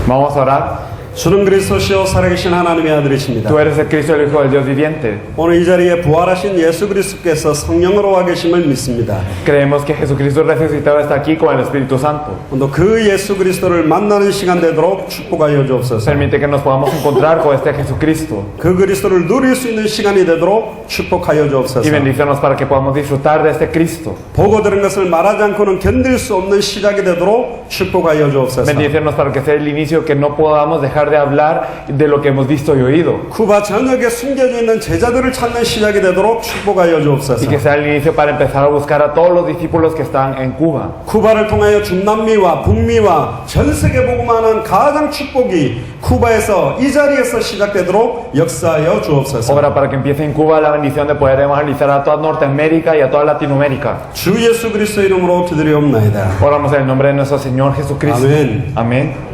Vamos a orar. 주는 그리스도시요 살아계신 하나님의 아들이십니다. Tú eres el Cristo, el Hijo del Dios viviente. 오늘 이 자리에 부활하신 예수 그리스도께서 성령으로 와 계심을 믿습니다. Creemos que Jesucristo resucitado está aquí con el Espíritu Santo. 오늘 그 예수 그리스도를 만나는 시간 되도록 축복하여 주옵소서. Permite que nos podamos encontrar con este Jesucristo. 그 그리스도를 누릴 수 있는 시간이 되도록 축복하여 주옵소서. Y bendícenos para que podamos disfrutar de este Cristo. 보고 들은 것을 말하지 않고는 견딜 수 없는 시작이 되도록 축복하여 주옵소서. Bendícenos para que sea el inicio que no podamos dejar de hablar de lo que hemos visto y oído. 쿠바 전역에 숨겨져 있는 제자들을 찾는 시작이 되도록 축복하여 주옵소서. Y que sea el inicio para empezar a buscar a todos los discípulos que están en Cuba. 쿠바를 통하여 중남미와 북미와 전 세계 복음하는 가장 축복이 쿠바에서 이 자리에서 시작되도록 역사하여 주옵소서. Obra para que empiece en Cuba la bendición de poder evangelizar a toda Norteamérica y a toda Latinoamérica. 주 예수 그리스도 이름으로 기도리옵나이다. Oramos en el nombre de nuestro Señor Jesucristo. Amén. Amén.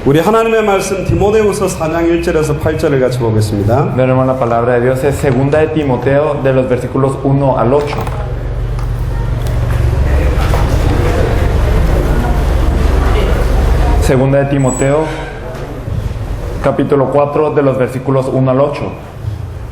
우리 하나님의 말씀 디모데후서 4장 1절에서 8절을 같이 보겠습니다. Veremos la palabra de Dios, es segunda de Timoteo, de los versículos 1 al 8. Segunda de Timoteo, capítulo 4, de los versículos 1 al 8.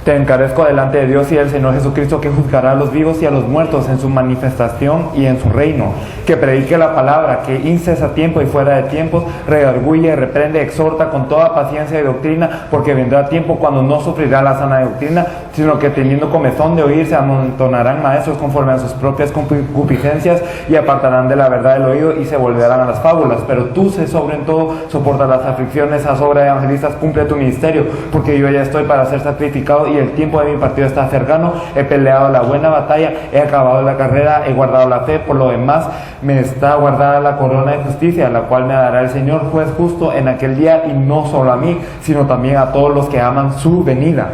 Te encarezco delante de Dios y del Señor Jesucristo, que juzgará a los vivos y a los muertos en su manifestación y en su reino, que predique la palabra, que inces a tiempo y fuera de tiempos, redarguye, reprende, exhorta con toda paciencia y doctrina, porque vendrá tiempo cuando no sufrirá la sana doctrina, sino que teniendo comezón de oír se amontonarán maestros conforme a sus propias concupiscencias y apartarán de la verdad el oído y se volverán a las fábulas. Pero tú sé sobre en todo, soporta las aflicciones, haz obra de evangelistas, cumple tu ministerio, porque yo ya estoy para ser sacrificado y el tiempo de mi partido está cercano. He peleado la buena batalla, he acabado la carrera, he guardado la fe. Por lo demás me está guardada la corona de justicia, la cual me dará el Señor juez justo en aquel día, y no solo a mí, sino también a todos los que aman su venida.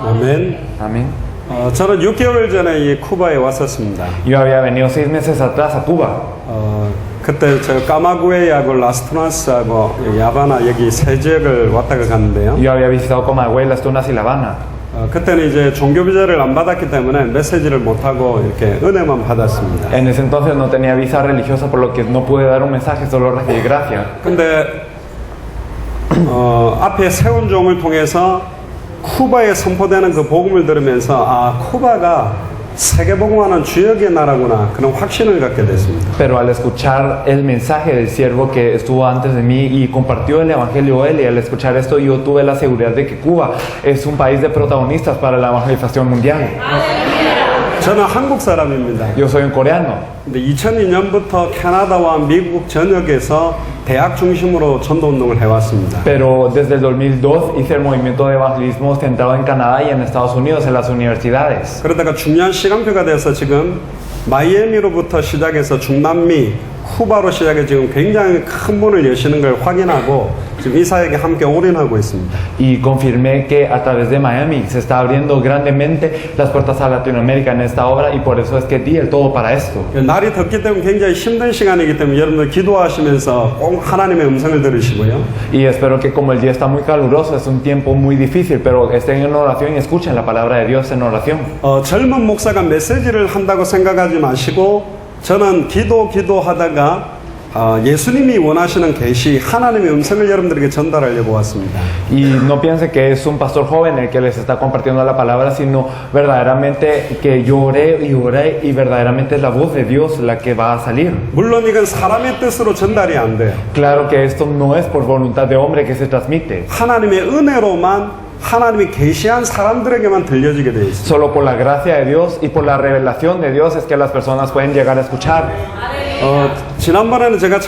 아멘. Amén. 저는 6개월 전에 이 쿠바에 왔었습니다. Yo había venido 6 meses atrás a Cuba. 그때 저 까마구에하고 라스투나스하고 야바나 여기 세 지역을 왔다가 갔는데요. Yo había visitado Comahue, Las Tunas y La Habana. 그때는 이제 종교 비자를 안 받았기 때문에 메시지를 못 하고 이렇게 은혜만 받았습니다. En ese entonces no tenía visa religiosa, por lo que no pude dar un mensaje, solo recibí gracia. 근데 앞에 세운 종을 통해서 쿠바에 선포되는 그 복음을 들으면서 아, 쿠바가 세계 복음하는 주역의 나라구나, 그런 확신을 갖게 됐습니다. Pero al escuchar el mensaje del siervo que estuvo antes de mí y compartió el evangelio él, y al escuchar esto yo tuve la seguridad de que Cuba es un país de protagonistas para la evangelización mundial. 저는 한국 사람입니다. Yo soy un coreano. 근데 2002년부터 캐나다와 미국 전역에서 대학 중심으로 전도 운동을 해왔습니다. Pero desde el 2002 hice el movimiento de evangelismo centrado en Canadá y en Estados Unidos, en las universidades. 그러다가 중요한 시간표가 돼서 지금 마이애미로부터 시작해서 중남미, 쿠바로 시작해 지금 굉장히 큰 문을 여시는 걸 확인하고 지금 이 사역에 함께 올인하고 있습니다. Y confirmé que a través de Miami se está abriendo grandemente las puertas a Latinoamérica en esta obra, y por eso es que di el todo para esto. 날이 덥기 때문에 굉장히 힘든 시간이기 때문에 여러분들 기도하시면서 꼭 하나님의 음성을 들으시고요. Y espero que, como el día está muy caluroso, es un tiempo muy difícil, pero estén en oración y escuchen la palabra de Dios en oración. 젊은 목사가 메시지를 한다고 생각하지 마시고, 저는 기도하다가 예수님이 원하시는 계시, 하나님의 음성을 여러분들에게 전달하려고 왔습니다. Y no piense que es un pastor joven el que les está compartiendo la palabra, sino verdaderamente que yo oré y verdaderamente es la voz de Dios la que va a salir. 물론 이건 사람의 뜻으로 전달이 안 돼요. Claro que esto no es por voluntad de hombre que se transmite. 하나님의 은혜로만, 하나님이 계시한 사람들에게만 들려지게 돼 있어요. Solo por la gracia de Dios y por la revelación de Dios es que las personas pueden llegar a escuchar. 지난번에는 제가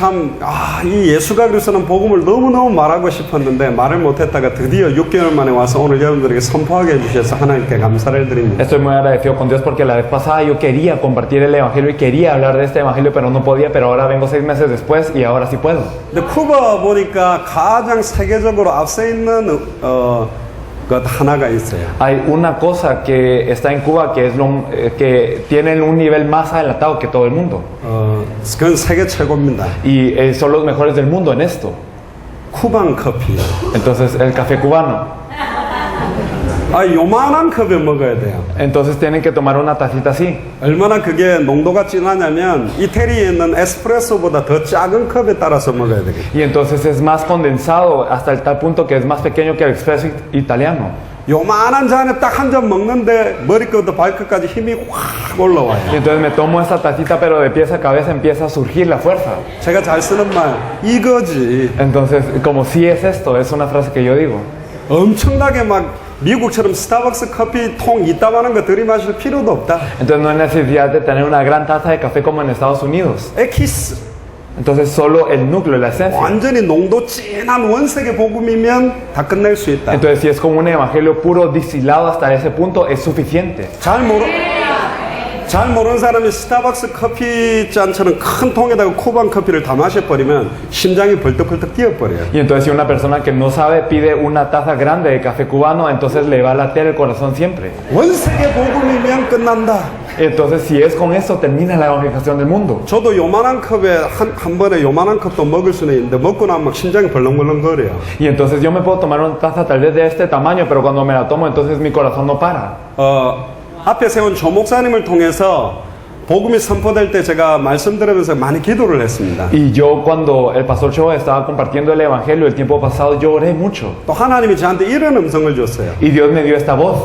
이 예수가 그리스도는 복음을 너무너무 말하고 싶었는데 말을 못했다가 드디어 6개월 만에 와서 오늘 여러분들에게 선포하게 해주셔서 하나님께 감사를 드립니다. Estoy muy agradecido con Dios porque la vez pasada yo quería compartir el evangelio y quería hablar de este evangelio, pero no podía, pero ahora vengo 6 meses después y ahora sí puedo. 근데 쿠바 보니까 가장 세계적으로 앞서 있는 것 하나가 있어요. Hay una cosa que está en Cuba que es que tienen un nivel más adelantado que todo el mundo. 그건 세계 최고입니다. Y son los mejores del mundo en esto. 쿠방 커피. Entonces, el café cubano. 아, 요만한 컵에 먹어야 돼요. Entonces tienen que tomar una tacita así. 얼마나 그게 농도가 진하냐면 이태리에 있는 에스프레소보다 더 작은 컵에 따라서 먹어야 되겠다. Y entonces es más condensado hasta el tal punto que es más pequeño que el expreso italiano. 요만한 잔에 딱 한 잔 먹는데 머리끝부터 발끝까지 힘이 확 올라와요. Y entonces me tomo esta tacita, pero de pies a cabeza empieza a surgir la fuerza. 제가 잘 쓰는 말 이거지. Entonces, como si es esto, es una frase que yo digo. 엄청나게 막 미국처럼 스타벅스 커피 통 이따만한 거 들이마실 필요도 없다. Entonces no hay necesidad de tener una gran taza de café como en Estados Unidos. 에키스 Entonces solo el núcleo, la esencia. 완전히 농도 진한 원색의 복음이면 다 끝낼 수 있다. Entonces si es como un evangelio puro distilado hasta ese punto es suficiente. 잘 모르는 사람이 스타벅스 커피 잔처럼 큰 통에다가 쿠반 커피를 다 마셔버리면 심장이 벌떡벌떡 뛰어버려요. Y entonces si una persona que no sabe pide una taza grande de café cubano, entonces le va a latir el corazón siempre. 원색의 복음이면 끝난다. Entonces si es con eso termina la evangelización del mundo. 저도 요만한 컵에 한 번에 요만한 컵도 먹을 수는 있는데 먹고 나면 막 심장이 벌렁벌렁 거려요. Y entonces yo me puedo tomar una taza tal vez de este tamaño, pero cuando me la tomo entonces mi corazón no para. 앞에 세운 조 목사님을 통해서 복음이 선포될 때 제가 말씀 들으면서 많이 기도를 했습니다. Y yo cuando el pastor Cho estaba compartiendo el evangelio el tiempo pasado, yo oré mucho. 또 하나님이 저한테 이런 음성을 줬어요. Y Dios me dio esta voz.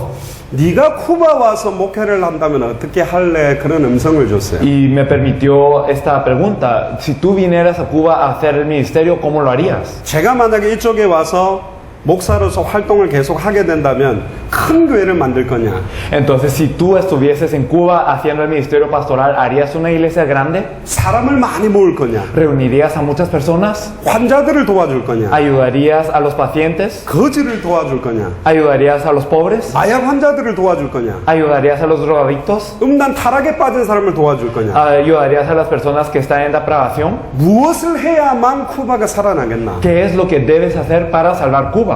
네가 쿠바 와서 목회를 한다면 어떻게 할래? 그런 음성을 줬어요. Y me permitió esta pregunta. Si tú vinieras a Cuba a hacer el ministerio, ¿cómo lo harías? 제가 만약에 이쪽에 와서 목사로서 활동을 계속 하게 된다면 큰 교회를 만들 거냐? Entonces, si tú estuvieses en Cuba haciendo el ministerio pastoral, ¿harías una iglesia grande? 사람을 많이 모을 거냐? ¿Reunirías a muchas personas? 환자들을 도와줄 거냐? ¿Ayudarías a los pacientes? 거지를 도와줄 거냐? ¿Ayudarías a los pobres? 마약 환자들을 도와줄 거냐? ¿Ayudarías a los drogadictos? 음란 타락에 빠진 사람을 도와줄 거냐? ¿Ayudarías a las personas que están en depravación? 무엇을 해야만 쿠바가 살아나겠나? ¿Qué es lo que debes hacer para salvar Cuba?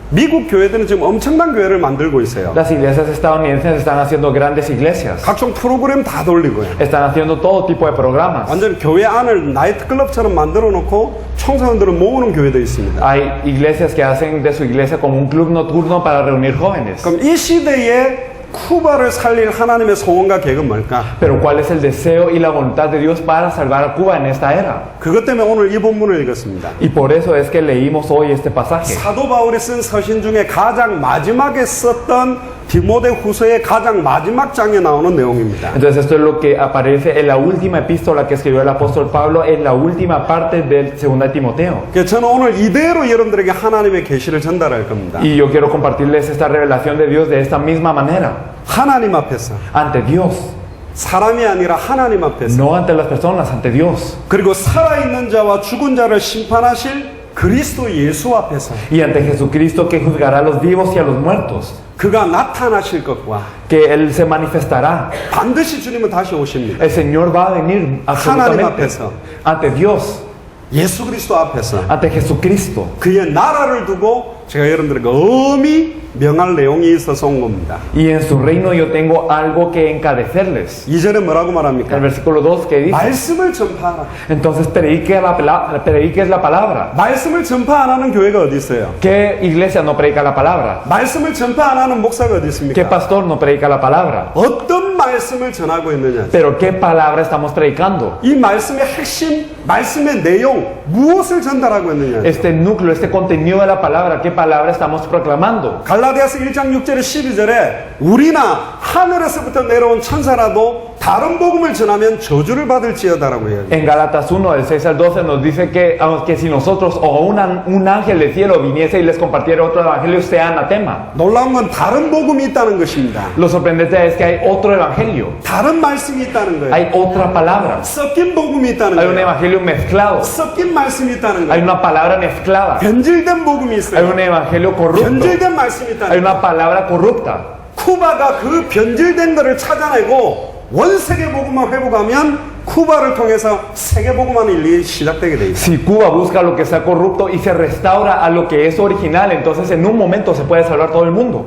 미국 교회들은 지금 엄청난 교회를 만들고 있어요. Las iglesias estadounidenses están haciendo grandes iglesias. 각종 프로그램 다 돌리고요. Están haciendo todo tipo de programas. 완전 교회 안을 나이트클럽처럼 만들어 놓고 청소년들을 모으는 교회도 있습니다. Hay iglesias que hacen de su iglesia como un club nocturno para reunir jóvenes. 그럼 이 시대에 쿠바를 살릴 하나님의 소원과 계획은 뭘까? Pero ¿cuál es el deseo y la voluntad de Dios para salvar a Cuba en esta era? 그것 때문에 오늘 이 본문을 읽었습니다. Y por eso es que leímos hoy este pasaje. 사도 바울이 쓴 서신 중에 가장 마지막에 썼던 디모데 후서의 가장 마지막 장에 나오는 내용입니다. Entonces esto es lo que aparece en la última epístola que escribió el apóstol Pablo en la última parte del 2 Timoteo. 그래서 저는 오늘 이대로 여러분들에게 하나님의 계시를 전달할 겁니다. Y yo quiero compartirles esta revelación de Dios de esta misma manera. 하나님 앞에서 Ante Dios. 사람이 아니라 하나님 앞에서 No ante las personas, ante Dios. 그리고 살아있는 자와 죽은 자를 심판하실 그리스도 예수 앞에서 Y ante Jesucristo que juzgará a los vivos y a los muertos. 그가 나타나실 것과 Que Él se manifestará. 반드시 주님은 다시 오십니다. El Señor va a venir absolutamente. 앞에서. Ante Dios. 예수 그리스도 앞에서 Ante Jesucristo. 그의 나라를 두고 제가 여러분들에게 엄히 명할 내용이 있어서 온 겁니다. Y en su reino yo tengo algo que encarecerles. 2절에 뭐라고 말합니까? El versículo 2 que dice. 말씀을 전파하라. Entonces prediques la palabra. 말씀을 전파 안 하는 교회가 어디 있어요? ¿Qué iglesia no predica la palabra? 말씀을 전파 안 하는 목사가 어디 있습니까? ¿Qué pastor no predica la palabra? 어떤 말씀을 전하고 있느냐? Pero ¿qué palabra estamos predicando? 이 말씀의 핵심, 말씀의 내용, 무엇을 전달하고 있느냐? Este núcleo, este contenido de la palabra, ¿qué palabra estamos proclamando? 갈라디아서 1장 6절에 12절에 우리나 하늘에서부터 내려온 천사라도 다른 복음을 전하면 저주를 받을지어다라고 해요. En Gálatas 1, del 6 al 12 nos dice que aunque si nosotros o un ángel del cielo viniese y les compartiera otro evangelio, sea anatema. 놀라운 건 다른 복음이 있다는 것입니다. Lo sorprendente es que hay otro evangelio. 다른 말씀이 있다는 거예요. Hay otra palabra. 섞인 복음이 있다는 Hay un 거예요. evangelio mezclado. 섞인 말씀이 있다는 Hay 거예요. una palabra mezclada. 변질된 복음이 Hay 있어요. un evangelio corrupto. 변질된 말씀이 Hay 있다는 거예요. una palabra corrupta. 쿠바가 그 변질된 것을 찾아내고 원세계 복음만 회복하면 쿠바를 통해서 세계 복음하는 일이 시작되게 돼 있어요. Si Cuba busca lo que sea corrupto y se restaura a lo que es original, entonces en un momento se puede salvar todo el mundo.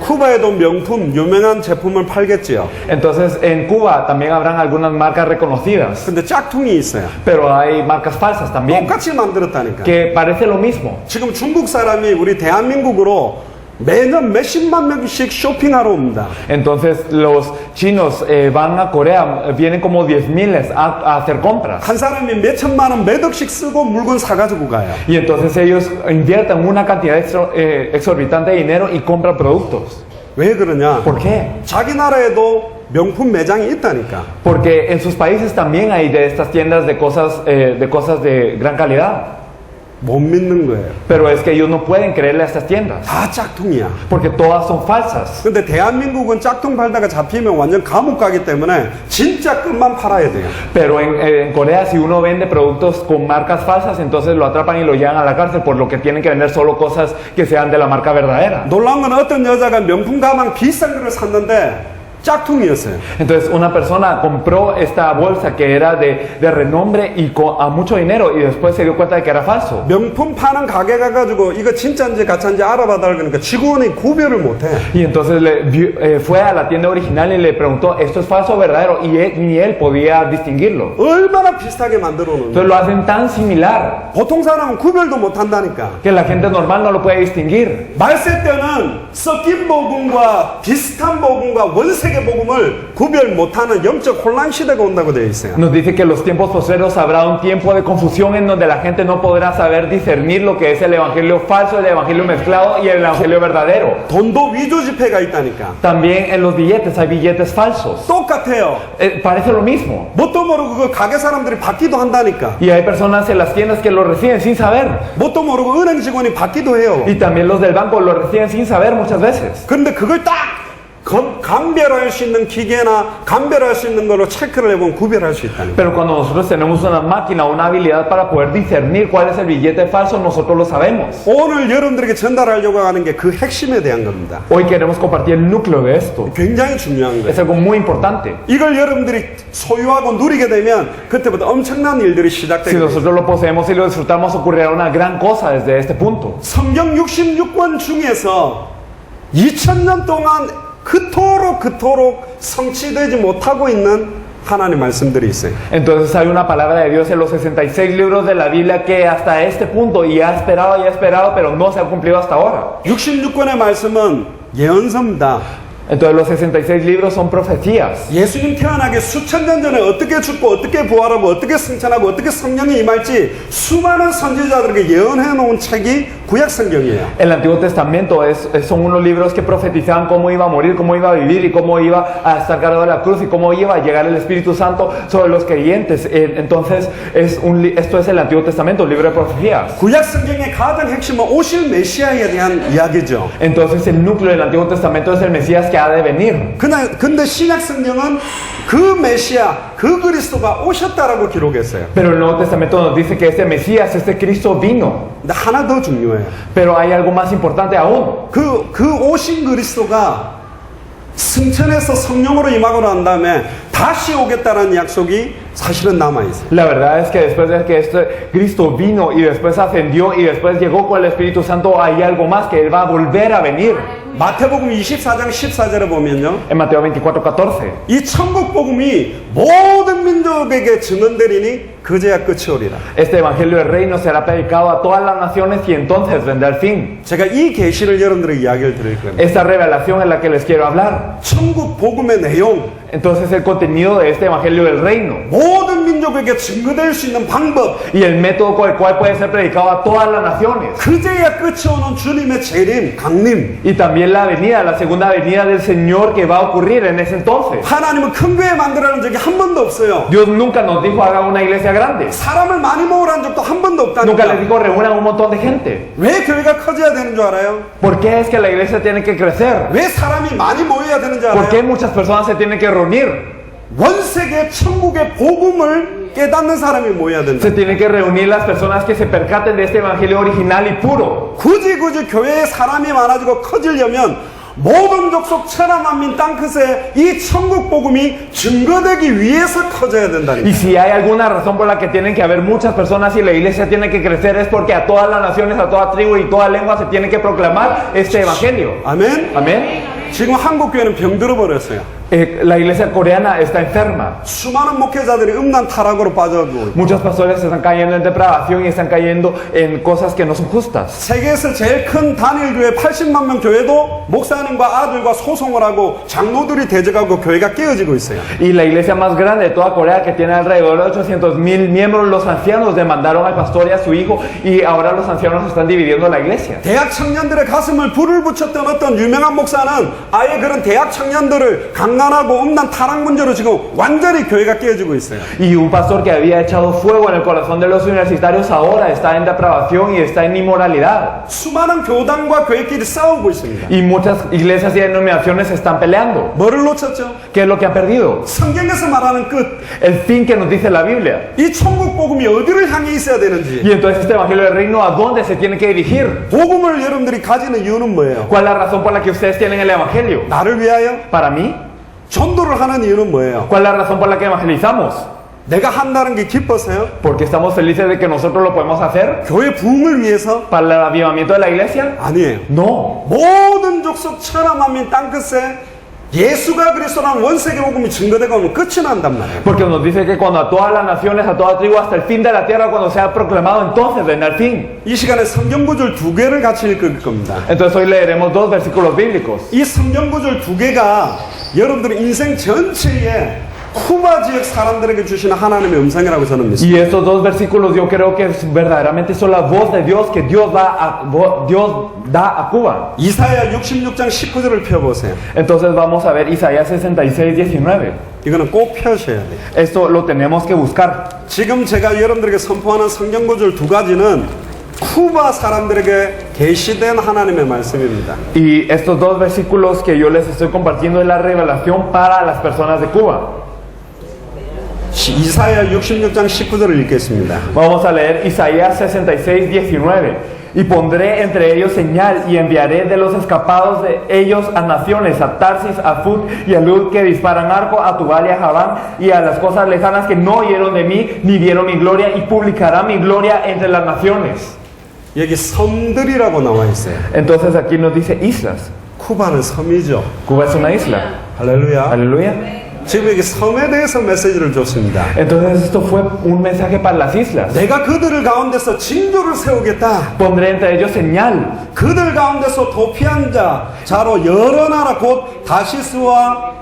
쿠바에도 명품, 유명한 제품을 팔겠지요. Entonces en Cuba también habrán algunas marcas reconocidas, 근데 짝퉁이 있어요. pero hay marcas falsas también 똑같이 만들었다니까. que parece lo mismo. 지금 중국 사람이 우리 대한민국으로 매년 몇십만 명씩 쇼핑하러 옵니다. Entonces los chinos van a Corea, vienen como 10,000 a hacer compras. 한 사람이 몇 천만 원 몇 억씩 쓰고 물건 사가지고 가요. Y entonces ellos invierten una cantidad exorbitante de dinero y compran productos. 왜 그러냐? ¿Por qué? 자기 나라에도 명품 매장이 있다니까. Porque en sus países también hay de estas tiendas de cosas de gran calidad. 못 믿는 거예요. Pero es que ellos no pueden creerle a estas tiendas. 다 짝퉁이야. Porque todas son falsas. 근데 대한민국은 짝퉁 팔다가 잡히면 완전 감옥 가기 때문에 진짜 끝만 팔아야 돼요. Pero en Corea si uno vende productos con marcas falsas, entonces lo atrapan y lo llevan a la cárcel, por lo que tienen que vender solo cosas que sean de la marca verdadera. 놀라운 건 어떤 여자가 명품 가방 비싼 거를 샀는데 짝퉁이었어요. Entonces una persona compró esta bolsa que era de renombre y a mucho dinero y después se dio cuenta de que era falso. 명품 파는 가게 가가지고 이거 진짜인지 가짜인지 알아봐달라 그러니까 직원이 구별을 못해. Y entonces fue a la tienda original y le preguntó, ¿esto es falso o verdadero? Y ni él podía distinguirlo. 얼마나 비슷하게 만들어 놓는 Entonces lo hacen tan similar 보통 사람은 구별도 못한다니까. que la gente normal no lo puede distinguir. 말세 때는 섞인 복음과 비슷한 복음과 원색의 복음을 구별 못하는 영적 혼란 시대가 온다고 되어 있어요. Nos dice que en los tiempos postreros habrá un tiempo de confusión en donde la gente no podrá saber discernir lo que es el evangelio falso, el evangelio mezclado y el evangelio verdadero. 돈도 위조 지폐가 있다니까. También en los billetes hay billetes falsos. 똑같아요. Parece lo mismo. 뭣도 모르고 그 가게 사람들이 받기도 한다니까. Y hay personas en las tiendas que lo reciben sin saber. 뭣도 모르고 은행 직원이 받기도 해요. Y también los del banco lo reciben sin saber muchas veces. 그런데 그걸 딱 감별할 수 있는 기계나 감별할 수 있는 걸로 체크를 해보면 구별할 수 있다니까. Pero cuando nosotros tenemos una máquina, una habilidad para poder discernir cuál es el billete falso, nosotros lo sabemos. 오늘 여러분들에게 전달하려고 하는 게 그 핵심에 대한 겁니다. Hoy queremos compartir el núcleo de esto. 굉장히 중요한 거예요. Es algo muy importante. 이걸 여러분들이 소유하고 누리게 되면 그때부터 엄청난 일들이 Si 시작되게 돼요. nosotros lo poseemos y lo disfrutamos, ocurrirá una gran cosa desde este punto. 성경 66권 중에서 2000년 동안 그토록 성취되지 못하고 있는 하나님 말씀들이 있어요. Entonces hay una palabra de Dios en los 66 libros de la Biblia que hasta este punto y ha esperado, pero no se ha cumplido hasta ahora. 66권의 말씀은 예언서입니다. Entonces los 66 libros son profecías. 예수님 태어나기 수천 년 전에 어떻게 죽고 어떻게 부활하고 어떻게 승천하고 어떻게 성령이 임할지 수많은 선지자들에게 예언해 놓은 책이 구약 성경이에요. El Antiguo Testamento son unos libros que profetizaban cómo iba a morir, cómo iba a vivir y cómo iba a estar cargado de la cruz y cómo iba a llegar el Espíritu Santo sobre los creyentes. Entonces esto es el Antiguo Testamento, un libro de profecías. 구약 성경의 가장 핵심은 오실 메시아에 대한 이야기죠. Entonces el núcleo del Antiguo Testamento es el Mesías que ha de venir. 근데 신약 성경은 그 메시아, 그 그리스도가 오셨다라고 기록했어요. Pero el Nuevo Testamento nos dice que este Mesías, este Cristo vino. 근데 하나 더 중요해요. Pero hay algo más importante aún. 그 오신 그리스도가 승천해서 성령으로 임하고 난 다음에 다시 오겠다는 약속이 사실은 남아있어요. La verdad es que después de que este Cristo vino y después ascendió y después llegó con el Espíritu Santo, hay algo más, que Él va a volver a venir. 마태복음 24장 14절에 보면요. En Mateo 24:14. 이 천국 복음이 모든 민족에게 증언되리니 그제야 끝이 오리라. Este evangelio del reino será predicado a todas las naciones y entonces vendrá el fin. 제가 이 계시를 여러분들에게 이야기를 드릴 겁니다. Esta revelación es la que les quiero hablar. 천국 복음의 내용, Entonces el contenido de este evangelio del reino 모든 민족에게 증거될 수 있는 방법, y el método con el cual puede ser predicado a todas las naciones. 그제야 끝이 오는 주님의 재림, 강림. Y también la venida, la segunda venida del Señor que va a ocurrir en ese entonces. 하나님은 큰 교회 만들라는 적이 한 번도 없어요. Dios nunca nos dijo haga una iglesia grande. 사람을 많이 모으라는 적도 한 번도 Nunca les 없다니까. dijo reúnan un montón de gente. 왜 교회가 커져야 되는 줄 알아요? ¿Por qué es que la iglesia tiene que crecer? 왜 사람이 많이 모여야 되는 줄 ¿Por qué 알아요? muchas personas se tienen que reunir? 원세계 천국의 복음을 깨닫는 사람이 모여야 된다. Se tienen que reunir las personas que se percaten de este evangelio original y puro. 굳이 교회에 사람이 많아지고 커지려면 모든 족속 천하만민 땅끝에 이 천국 복음이 증거되기 위해서 커져야 된다니까. Y si hay alguna razón por la que tienen que haber muchas personas y la iglesia tiene que crecer es porque a todas las naciones, a toda tribu y toda lengua se tiene que proclamar este evangelio. 아멘. Amén. 지금 한국 교회는 병들어 버렸어요. La iglesia coreana está enferma. 수많은 목회자들이 음란 타락으로 빠져가고 있고. Muchos pastores están cayendo en depravación y están cayendo en cosas que no son justas. 세계에서 제일 큰 단일 교회 80만 명 교회도 목사님과 아들과 소송을 하고 장로들이 대적하고 교회가 깨어지고 있어요. Y la iglesia más grande de toda Corea, que tiene alrededor de 800,000 miembros, los ancianos demandaron al pastor y a su hijo, y ahora los ancianos están dividiendo la iglesia. 대학 청년들의 가슴을 불을 붙였던 어떤 유명한 목사는 아예 그런 대학 청년들을 강간하고 음란 타락 문제로 지금 완전히 교회가 깨어지고 있어요. Y un pastor que había echado fuego en el corazón de los universitarios ahora está en depravación y está en inmoralidad. 수많은 교단과 교회끼리 싸우고 있습니다. Y muchas iglesias y denominaciones se están peleando. 뭐를 놓쳤죠? ¿Qué es lo que han perdido? 성경에서 말하는 끝. El fin que nos dice la Biblia. 이 천국 복음이 어디를 향해 있어야 되는지. Y entonces este evangelio del reino, ¿a dónde se tiene que dirigir? 복음을 여러분들이 가지는 이유는 뭐예요? ¿Cuál es la razón por la que ustedes tienen el evangelio? 나를 위하여? Para mí. 전도를 하는 이유는 뭐예요? ¿Cuál es la razón por la que evangelizamos? 내가 한다는 게 기뻐서요? ¿Porque estamos felices de que nosotros lo podemos hacer? 교회 부흥을 위해서? ¿Para el avivamiento de la iglesia? 아니에요. No. 모든 족속 천하 만민 땅끝에 예수가 그리스도라는 원세계 복음이 증거되고 오면 끝이 난단 말이에요. Porque nos dice que cuando a todas las naciones, a toda tribu, hasta el fin de la tierra, cuando sea proclamado, entonces vendrá el fin. 이 시간에 성경 구절 두 개를 같이 읽을 겁니다. Entonces hoy leeremos dos versículos bíblicos. 이 성경 구절 두 개가 여러분들의 인생 전체에 쿠바 지역 사람들에게 주시는 하나님의 음성이라고 저는 믿습니다. Y estos dos versículos yo creo que verdaderamente son la voz de Dios que Dios da a Cuba. 이사야 66장 19절을 펴보세요. Entonces vamos a ver Isaías 66, 19. 이거는 꼭 펴셔야 돼요. Esto lo tenemos que buscar. 지금 제가 여러분들에게 선포하는 성경 구절 두 가지는 쿠바 사람들에게 계시된 하나님의 말씀입니다. Y estos dos versículos que yo les estoy compartiendo es la revelación para las personas de Cuba. 이사야 66장 19절을 읽겠습니다. Vamos a leer Isaías 66, 19. Y pondré entre ellos señal y enviaré de los escapados de ellos a naciones, a Tarsis, a Fut y a Lud, que disparan arco, a Tubal y a Javán, y a las cosas lejanas que no oyeron de mí ni vieron mi gloria, y publicará mi gloria entre las naciones. 여기 섬들이라고 나와 있어요. Entonces aquí nos dice islas. 쿠바는 섬이죠. Cuba es una isla. 할렐루야. Aleluya. 지금 여기 섬에 대해서 메시지를 줬습니다. Entonces esto fue un mensaje para las islas. 내가 그들을 가운데서 징조를 세우겠다. Pondré entre ellos señal. 그들 가운데서 도피한 자로 여러 나라 곧 다시스와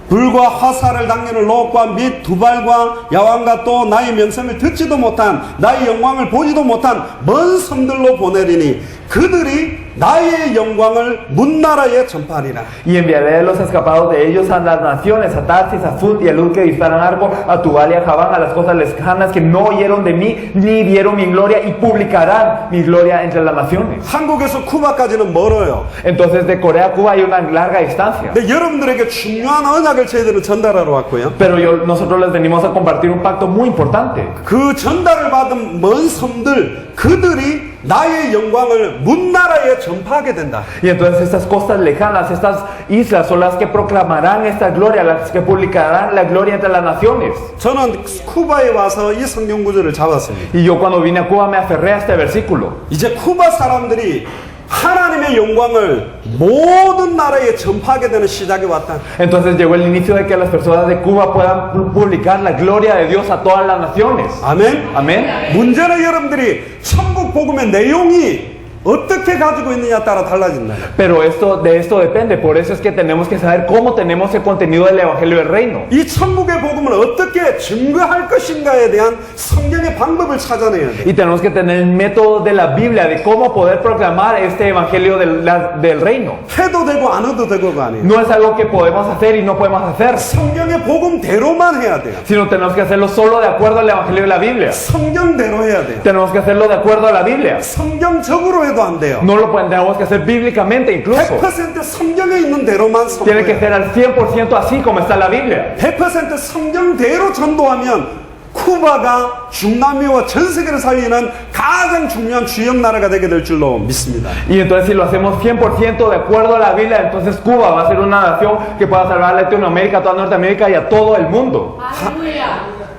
불과 화살을 당기는 롯과 및 두발과 야왕과 또 나의 명성을 듣지도 못한 나의 영광을 보지도 못한 먼 섬들로 보내리니 그들이 나의 영광을 문나라에 전파하리라. Y enviaré de los escapados de ellos a las naciones, a Tarsis, a Fut y a Lud, que disparan arco, a Tubal y a Javán, a las cosas lejanas que no oyeron de mí ni vieron mi gloria, y publicarán mi gloria entre las naciones. 한국에서 쿠바까지는 멀어요. Entonces de Corea a Cuba hay una larga distancia. 근데 여러분들에게 중요한 언약을 저희들은 전달하러 왔고요. Pero nosotros les venimos a compartir un pacto muy importante. 그 전달을 받은 먼 섬들 그들이 나의 영광을 문나라에 전파하게 된다. Y entonces estas costas lejanas, estas islas son las que proclamarán esta gloria, las que publicarán la gloria entre las naciones. 저는 쿠바에 와서 이 성경 구절을 잡았습니다. Y yo cuando vine a Cuba me aferré a este versículo. 이제 쿠바 사람들이 하나님의 영광을 모든 나라에 전파하게 되는 시작이 왔다. Entonces llegó el inicio de que las personas de Cuba puedan publicar la gloria de Dios a todas las naciones. 아멘. Amén. 문제는 여러분들이 천국 복음의 내용이 어떻게 가지고 있느냐에 따라 달라진다. Pero de esto depende. Por eso es que tenemos que saber cómo tenemos el contenido del Evangelio del Reino. 이 천국의 복음을 어떻게 증거할 것인가에 대한 성경의 방법을 찾아내야 돼. Y tenemos que tener el método de la Biblia de cómo poder proclamar este Evangelio del Reino. 해도 되고 안 해도 되고가 아니에요. No es algo que podemos hacer y no podemos hacer, 성경의 복음대로만 해야 돼요. sino tenemos que hacerlo solo de acuerdo al Evangelio de la Biblia. 성경대로 해야 돼요. Tenemos que hacerlo de acuerdo a la Biblia. 성경적으로 해도 안 돼요. No lo tenemos que hacer bíblicamente incluso. 100% 성경에 있는 대로만 Tiene que 선포해요. ser al 100% así como está en la Biblia. 100% 성경대로 전도하면 쿠바가 중남미와 전 세계를 살리는 가장 중요한 주역 나라가 되게 될 줄로 믿습니다. Y entonces si lo hacemos 100% de acuerdo a la Biblia, entonces Cuba va a ser una nación que pueda salvar a Latinoamérica, a toda Norteamérica y a todo el mundo.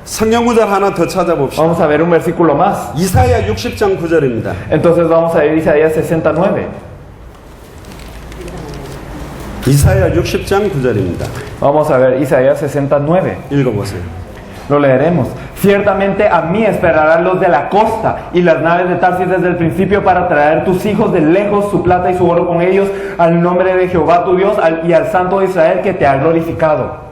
성경 구절 하나 더 찾아봅시다. Vamos a ver un versículo más. 이사야 60장 9절입니다. Entonces vamos a ver Isaías 69. 이사야 60장 9절입니다. Vamos a ver Isaías 69. 읽어보세요. Lo leeremos. Ciertamente a mí esperarán los de la costa y las naves de Tarsis desde el principio para traer tus hijos de lejos, su plata y su oro con ellos, al nombre de Jehová tu Dios y al Santo de Israel que te ha glorificado.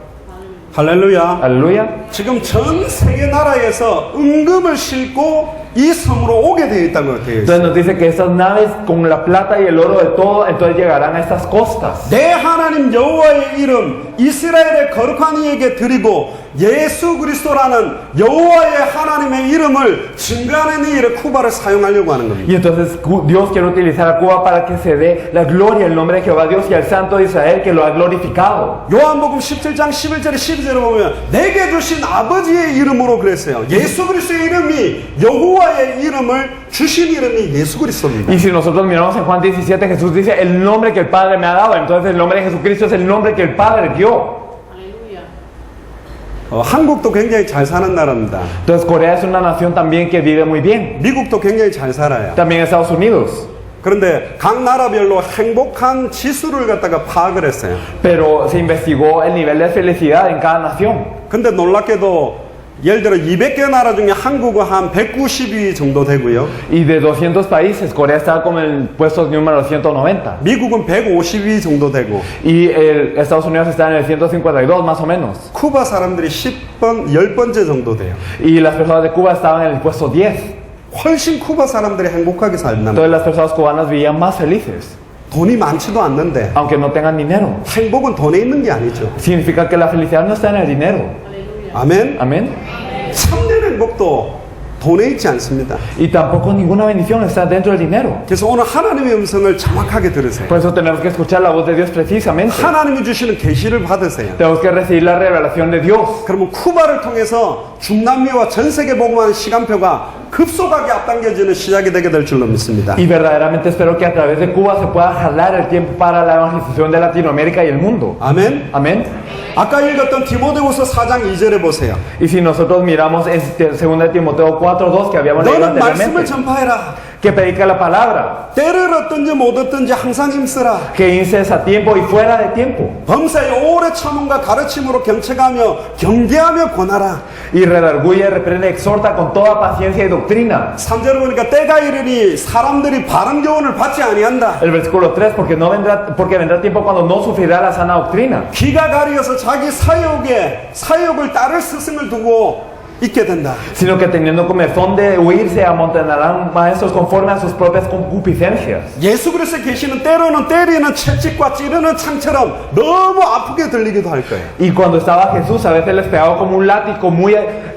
할렐루야. Aleluya. 지금 전 세계 나라에서 은금을 싣고 이 섬으로 오게 되어 있다고 되어 Entonces 있어요. nos dice que estas naves con la plata y el oro de todo, entonces llegarán a estas costas. 내 하나님 여호와의 이름 이스라엘의 거룩한 이에게 드리고 예수 그리스도라는 여호와의 하나님의 이름을 증거하는 이 일에 쿠바를 사용하려고 하는 겁니다. Y entonces Dios quiere utilizar a Cuba para que se dé la gloria al nombre de Jehová Dios y al Santo de Israel que lo ha glorificado. 요한복음 17장 11절에 12절에 보면 내게 주신 아버지의 이름으로 그랬어요. 예수 그리스도의 이름이 여호와의 이름을 주신 이름이 예수 그리스도입니다. Y si nosotros miramos en Juan 17, Jesús dice el nombre que el Padre me ha dado. Entonces el nombre de Jesucristo es el nombre que el Padre dio. 한국도 굉장히 잘 사는 나라입니다. Entonces Corea es una nación también que vive muy bien. 미국도 굉장히 잘 살아요. También Estados Unidos. 그런데 각 나라별로 행복한 지수를 갖다가 파악을 했어요. Pero se investigó el nivel de felicidad en cada nación. 근데 놀랍게도 예를 들어 200개 나라 중에 한국은 한 190위 정도 되고요. Y de 200 países, Corea está como en el puesto número 190. 미국은 150위 정도 되고 Y Estados Unidos está en el 152 más o menos. 쿠바 사람들이 10번째 정도 돼요. Y las personas de Cuba estaban en el puesto 10. 훨씬 쿠바 사람들이 행복하게 살단 Entonces las personas cubanas vivían más felices, 돈이 많지도 않는데 aunque no tengan dinero. 행복은 돈에 있는 게 아니죠. Significa que la felicidad no está en el dinero. 아멘. Amén. 참된 행복도 돈에 있지 않습니다. Y tampoco ninguna bendición está dentro del dinero. 그래서 오늘 하나님의 음성을 정확하게 들으세요. Por eso tenemos que escuchar la voz de Dios precisamente. 하나님이 주시는 계시를 받으세요. Tenemos que recibir la revelación de Dios. 그러면 쿠바를 통해서 중남미와 전 세계 복음하는 시간표가 급속하게 앞당겨지는 시작이 되게 될 줄로 믿습니다. Y verdaderamente espero que a través de Cuba se pueda jalar el tiempo para la evangelización de Latinoamérica y el mundo. 아멘. Amén. 아까 읽었던 디모데후서 4장 2절에 보세요. Y si nosotros miramos en 2 Timoteo 4:2 que habíamos leído 너는 말씀을 anteriormente, 전파해라. que predica la palabra, 때를 얻든지 못 얻든지 항상 힘쓰라. que inces a tiempo y fuera de tiempo, 범사의 오래 참음과 가르침으로 경책하며 경계하며 권하라. y redarguye, reprende, exhorta con toda paciencia y doctrina. 3절을 보니까 때가 이르니 사람들이 바른 교훈을 받지 아니한다. El versículo 3, porque vendrá tiempo cuando no sufrirá la sana doctrina, 귀가 가리어서 자기 사욕을 따를 스승을 두고 있게 된다. sino que teniendo comezón de huirse amontonarán maestros conforme a sus propias concupiscencias. 예수 그리스도의 계시는 때로는 때리는 채찍과 찌르는 창처럼 너무 아프게 들리기도 할 거예요. Y cuando estaba Jesús, a veces les pegaba como un látigo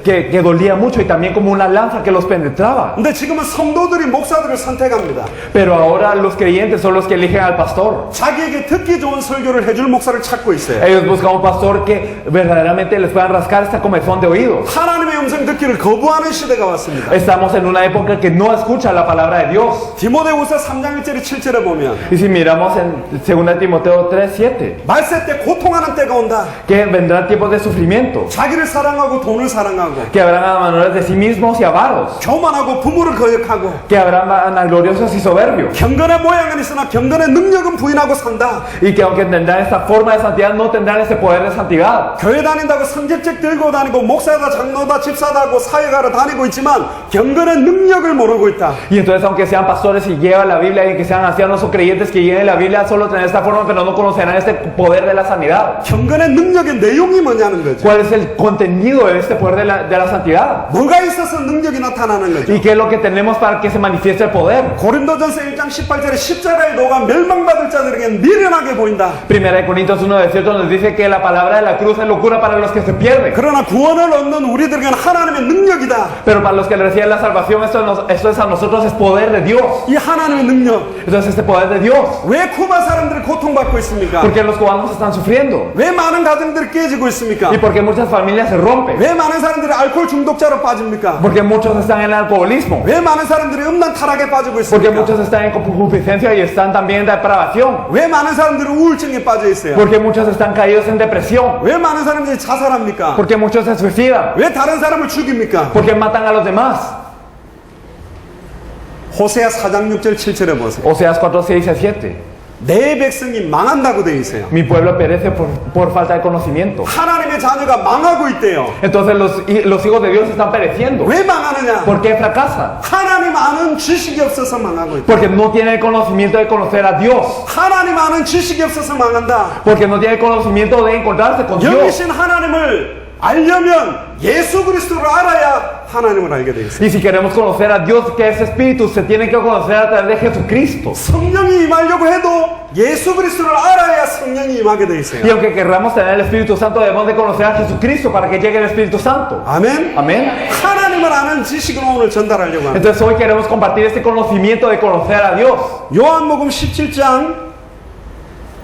que dolía mucho y también como una lanza que los penetraba. 근데 지금은 성도들이 목사들을 선택합니다. Pero ahora los creyentes son los que eligen al pastor. 자기에게 듣기 좋은 설교를 해줄 목사를 찾고 있어요. Ellos buscan un pastor que verdaderamente les puedan rascar esta comezón de oídos. 하나님의 음성 듣기를 거부하는 시대가 왔습니다. Estamos en una época que no escucha la palabra de Dios. 디모데후서 3장 1절에 7절에 보면 Y si miramos en 2 Timoteo 3:7, 말세 때 고통하는 때가 온다. que vendrán tiempos de sufrimiento, 자기를 사랑하고 돈을 사랑하고 que habrán amadores de sí mismos y avaros, 교만하고 부모를 거역하고 que habrán vanagloriosos y soberbios, 경건의 모양은 있으나 경건의 능력은 부인하고 산다. y que aunque tendrán esta forma de santidad, no tendrán ese poder de santidad. 교회 다닌다고 성경책 들고 다니고 목사다 장로다 집사다 하고 사회가로 다니고 있지만 경건의 능력을 모르고 있다. Y entonces, aunque sean pastores y llevan la Biblia, y que sean ancianos o creyentes que lleven la Biblia, solo tienen esta forma, pero no conocerán este poder de la sanidad. 경건의 능력의 내용이 뭐냐는 거죠. ¿Cuál es el contenido de este poder de la santidad? 뭐가 있어서 능력이 나타나는 거죠. ¿Y qué es lo que tenemos para que se manifieste el poder? 고린도전서 1장 18절에 십자가의 도가 멸망받을 자들에게 미련하게 보인다. 1 Corintios 1:18 nos dice que la palabra de la cruz es locura para los que se pierden. 그러나 구원을 얻는 우리들에게는 하나님의 능력이다. Pero para los que reciben la salvación, esto es a nosotros, es poder de Dios. 이 하나님의 능력. Entonces este poder de Dios. 왜 쿠바 사람들이 고통받고 있습니까? ¿Por qué los cubanos están sufriendo? 왜 많은 가정들이 깨지고 있습니까? ¿Y por qué muchas familias se rompen? 왜 많은 사람들이 알코올 중독자로 빠집니까? Porque muchos están en el alcoholismo. 왜 많은 사람들이 음란 타락에 빠지고 Porque 있습니까? muchos están en concupiscencia y están también en depravación. 왜 많은 사람들이 우울증에 빠져 있어요? Porque muchos están caídos en depresión. 왜 많은 사람들이 자살합니까? Porque muchos se suicidan. 왜 다른 사람을 죽입니까? Porque matan a los demás. 호세아 4장 6절 7절에 보세요. Oseas 4:6-7. 내 백성이 망한다고 되어 있어요. Mi pueblo perece por falta de conocimiento. 하나님의 자녀가 망하고 있대요. Entonces los hijos de Dios están pereciendo. 왜 망하느냐? ¿Por qué fracasan? 하나님 아는 지식이 없어서 망하고 있다. Porque no tienen el conocimiento de conocer a Dios. 하나님 아는 지식이 없어서 망한다. Porque no tienen el conocimiento de encontrarse con Dios. 영이신 하나님을 알려면 예수 그리스도를 알아야 하나님을 알게 돼 있어요. Y si queremos conocer a Dios, que es Espíritu, se tiene que conocer a través de Jesucristo. 성령이 임하려고 해도 예수 그리스도를 알아야 성령이 임하게 돼 Y 있어요. aunque querramos tener el Espíritu Santo, debemos de conocer a Jesucristo para que llegue el Espíritu Santo. 아멘. Amén. 하나님을 아는 지식을 오늘 전달하려고 합니다. Entonces hoy queremos compartir este conocimiento de conocer a Dios. 요한복음 17장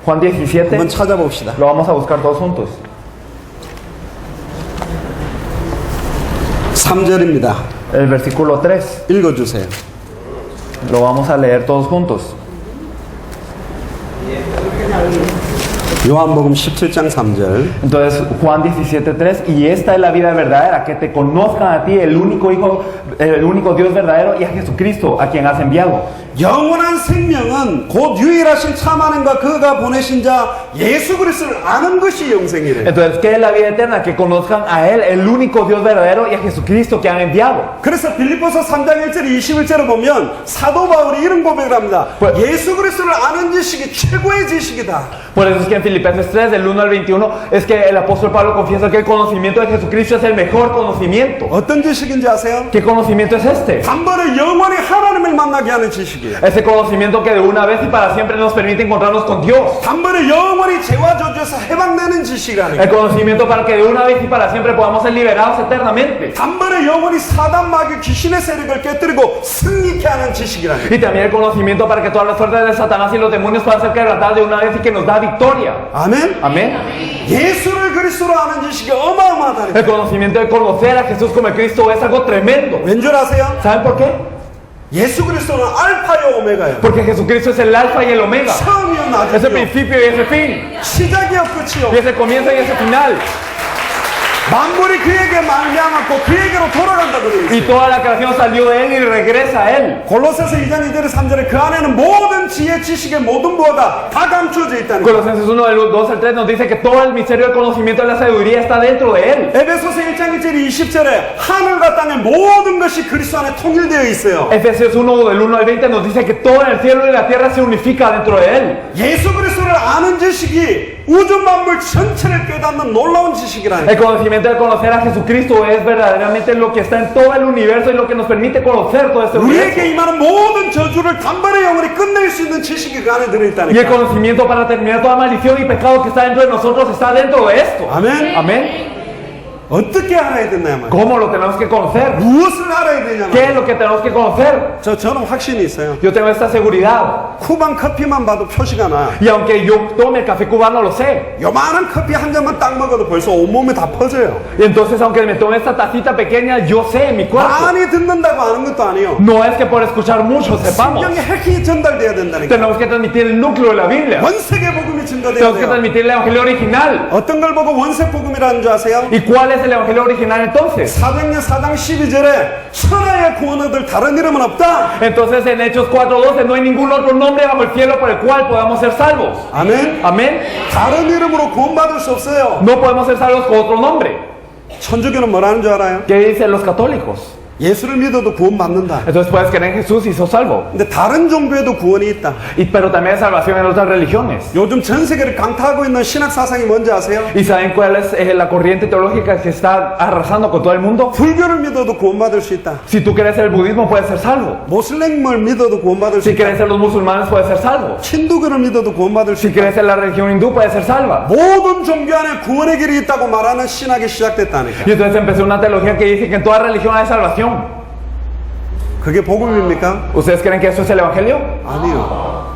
Juan 17, 한번 찾아봅시다. lo vamos a buscar todos juntos. 3절입니다. El versículo 3, 읽어주세요. lo vamos a leer todos juntos. 요한복음 17장 3절. Entonces Juan 17:3, y esta es la vida verdadera, que te conozcan a ti, el único Dios verdadero, y a Jesucristo, a quien has enviado. 영원한 생명은 곧 유일하신 참 하나님과 그가 보내신 자 예수 그리스도를 아는 것이 영생이래. Entonces, ¿qué es la vida eterna? Que conozcan a Él, el único Dios verdadero, y a Jesucristo que han enviado. 그래서 빌립보서 3장 1절 21절을 보면 사도 바울이 이런 고백을 합니다. 예수 그리스도를 아는 지식이 최고의 지식이다. Por eso es que en Filipenses 3, del 1 al 21, es que el apóstol Pablo confiesa que el conocimiento de Jesucristo es el mejor conocimiento. 어떤 지식인지 아세요? ¿Qué conocimiento es este? 단번에 영원히 하나님을 만나게 하는 지식이에요. Ese conocimiento que de una vez y para siempre nos permite encontrarnos con Dios. 단번에 영원히 죄와 저주에서 해방되는 지식이라는 El 거예요. conocimiento para que de una vez y para siempre podamos ser liberados eternamente. 단번에 영원히 사단 마귀 귀신의 세력을 깨뜨리고 승리케 하는 지식이라는 거예요. Y también el conocimiento para que todas las fuerzas de Satanás y los demonios puedan ser quebrantadas de una vez y que nos da victoria. 아멘. Amén. 예수를 그리스도로 아는 지식이 어마어마하다는 El 거예요. conocimiento de conocer a Jesús como el Cristo es algo tremendo. 왠 줄 아세요? ¿Saben por qué? 예수 그리스도는 알파요 오메가예요. Porque Jesucristo es el alfa y el omega. 처음이요 Es el 나중이요. principio y es el fin. 시작이요 끝이요. Y es el comienzo y es el final. 만물이 그에게 말미암았고 그에게로 돌아간다고 되어 있어요. Y toda la creación salió de Él y regresa a Él. 골로새서 2장 2절에 3절에 그 안에는 모든 지혜 지식의 모든 부하가 다 감춰져 있다는 거예요. Colosenses 1 del 2 al 3 nos dice que todo el misterio del conocimiento de la sabiduría está dentro de Él. 에베소서 1장 1절 20절에 하늘과 땅의 모든 것이 그리스도 안에 통일되어 있어요. Efesios 1 del 1 al 20 nos dice que todo en el cielo y la tierra se unifica dentro de Él. 예수 그리스도를 아는 지식이 우주 만물 전체를 깨닫는 놀라운 지식이라는 El 거예요. conocimiento de conocer a Jesucristo es verdaderamente lo que está en todo el universo y lo que nos permite conocer todo este universo. 우리에게 임하는 모든 저주를 단번에 영원히 끝낼 수 있는 지식이 그 안에 Y el 들어있다니까. conocimiento para terminar toda maldición y pecado que está dentro de nosotros está dentro de esto. 아멘. Amén. 어떻게 알아야 되나요? 말이에요. ¿Cómo lo tenemos que conocer? 무엇을 알아야 되냐 ¿Qué es 말이에요. lo que tenemos que conocer? 저는 확신이 있어요. Yo tengo esta seguridad. 쿠방 커피만 봐도 표시가 나. Y aunque yo tome el café cubano, lo sé. 요만한 커피 한 잔만 딱 먹어도 벌써 온몸에 다 퍼져요. Y entonces, aunque me tome esta tacita pequeña, yo sé en mi cuerpo. 많이 듣는다고 아는 것도 아니에요. No es que por escuchar mucho sepamos. 성경에 핵이 전달돼야 된다니까. Tenemos que transmitir el núcleo de la Biblia. 원색의 복음이 증거돼야 Tenemos que 돼요. transmitir el evangelio original. 어떤 걸 보고 원색 복음이라는 줄 아세요? ¿Y cuál es el evangelio original entonces? 사도행전 4장 12절에 천하의 구원 얻을 다른 이름은 없다. Entonces en Hechos 4:12 no hay ningún otro nombre bajo el cielo por el cual podamos ser salvos. 아멘. Amén. 다른 이름으로 구원받을 수 없어요. No podemos ser salvos con otro nombre. 천주교는 뭐라는 줄 알아요? ¿Qué dicen los católicos? 예수를 믿어도 구원받는다. Entonces puedes creer en Jesús y sos salvo. 근데 다른 종교에도 구원이 있다. Pero también hay salvación en otras religiones. 요즘 전 세계를 강타하고 있는 신학 사상이 뭔지 아세요? ¿Y saben cuál es la corriente teológica que está arrasando con todo el mundo? 불교를 믿어도 구원받을 수 있다. Si tú crees en el budismo, puedes ser salvo. 모슬렘을 믿어도 구원받을 수 Si 있다. crees en los musulmanes, puedes ser salvo. 힌두교를 믿어도 구원받을 수 Si 있다. crees en la religión hindú, puedes ser salva. 모든 종교 안에 구원의 길이 있다고 말하는 신학이 시작됐다니까. Y entonces empezó una teología que dice que en toda religión hay salvación. 그게 복음입니까? ¿Ustedes creen que eso es el evangelio? 아니요.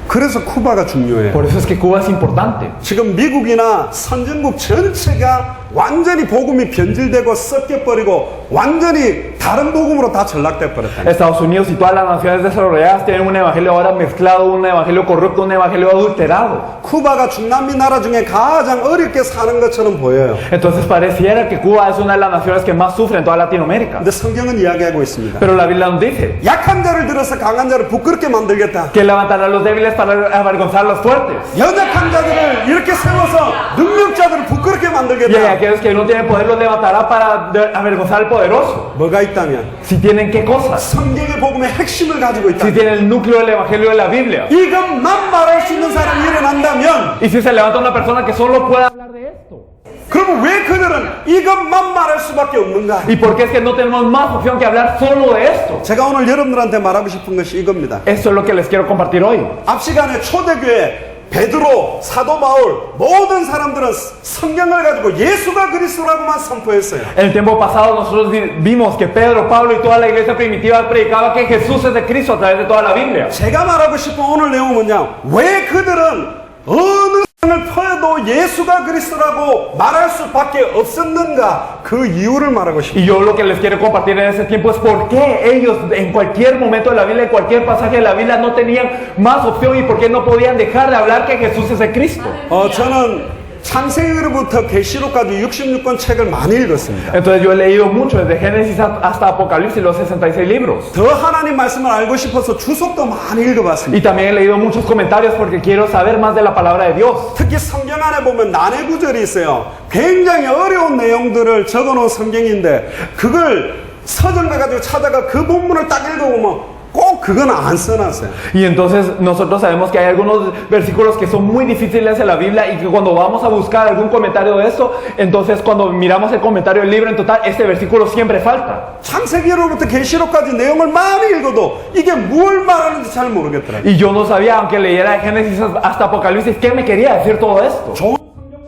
그래서 쿠바가 중요해요. Por eso es que Cuba es importante. 지금 미국이나 선진국 전체가 완전히 복음이 변질되고 섞여버리고 완전히 다른 복음으로 다 전락돼 버렸다. Estados Unidos y todas las naciones desarrolladas tienen un evangelio ahora mezclado, un evangelio corrupto, un evangelio adulterado. 쿠바가 중남미 나라 중에 가장 어렵게 사는 것처럼 보여요. Entonces pareciera que Cuba es una de las naciones que más sufre en toda Latinoamérica. 근데 성경은 이야기하고 있습니다. Pero la Biblia nos dice 약한 자를 들어서 강한 자를 부끄럽게 만들겠다. que levantará a los débiles para avergonzar a los fuertes. 연약한 자들을 이렇게 세워서 능력자들을 부끄럽게 Y a 만들겠다. aquellos que no tienen poder los levantará para avergonzar al poderoso. 뭐가 있다면 Si tienen qué cosas. 성경의 복음의 핵심을 가지고 있다. Si tienen el núcleo del evangelio de la Biblia. 이것만 말할 수 있는 사람이 일어난다면 Y si se levanta una persona que solo pueda hablar de esto. 그러면 왜 그들은 이것만 말할 수밖에 없는가? ¿Y por qué es que no tenemos más opción que hablar solo de esto? 제가 오늘 여러분들한테 말하고 싶은 것이 이겁니다. Esto es lo que les quiero compartir hoy. 앞 시간에 초대교회 베드로, 사도 바울 모든 사람들은 성경을 가지고 예수가 그리스도라고만 선포했어요. En el tiempo pasado nosotros vimos que Pedro, Pablo y toda la iglesia primitiva predicaba que Jesús es de Cristo a través de toda la Biblia. 제가 말하고 싶은 오늘 내용은 뭐냐? 왜 그들은 어느 성을 펴도 예수가 그리스도라고 말할 수밖에 없었는가? 그 이유를 말하고 싶어요. Y yo lo que les quiero compartir en ese tiempo es por qué ellos en cualquier momento de la Biblia, en cualquier pasaje de la Biblia no tenían más opción y por qué no podían dejar de hablar que Jesús es de Cristo. 저는 창세기로부터 계시록까지 66권 책을 많이 읽었습니다. Entonces yo he leído mucho desde Génesis hasta Apocalipsis, los 66 libros. 더 하나님 말씀을 알고 싶어서 주석도 많이 읽어봤습니다. Y también he leído muchos comentarios porque quiero saber más de la palabra de Dios. 특히 성경 안에 보면 난해 구절이 있어요. 굉장히 어려운 내용들을 적어놓은 성경인데 그걸 서점 가가지고 찾아가 그 본문을 딱 읽어보면 꼭 그건 안 써놨어요. Y entonces nosotros sabemos que hay algunos versículos que son muy difíciles en la Biblia y que cuando vamos a buscar algún comentario de esto, entonces cuando miramos el comentario del libro en total, este versículo siempre falta. 창세기로부터 계시록까지 내용을 많이 읽어도 이게 뭘 말하는지 잘 모르겠더라고요. Y yo no sabía, aunque leyera de Génesis hasta Apocalipsis, qué me quería decir todo esto. 좋은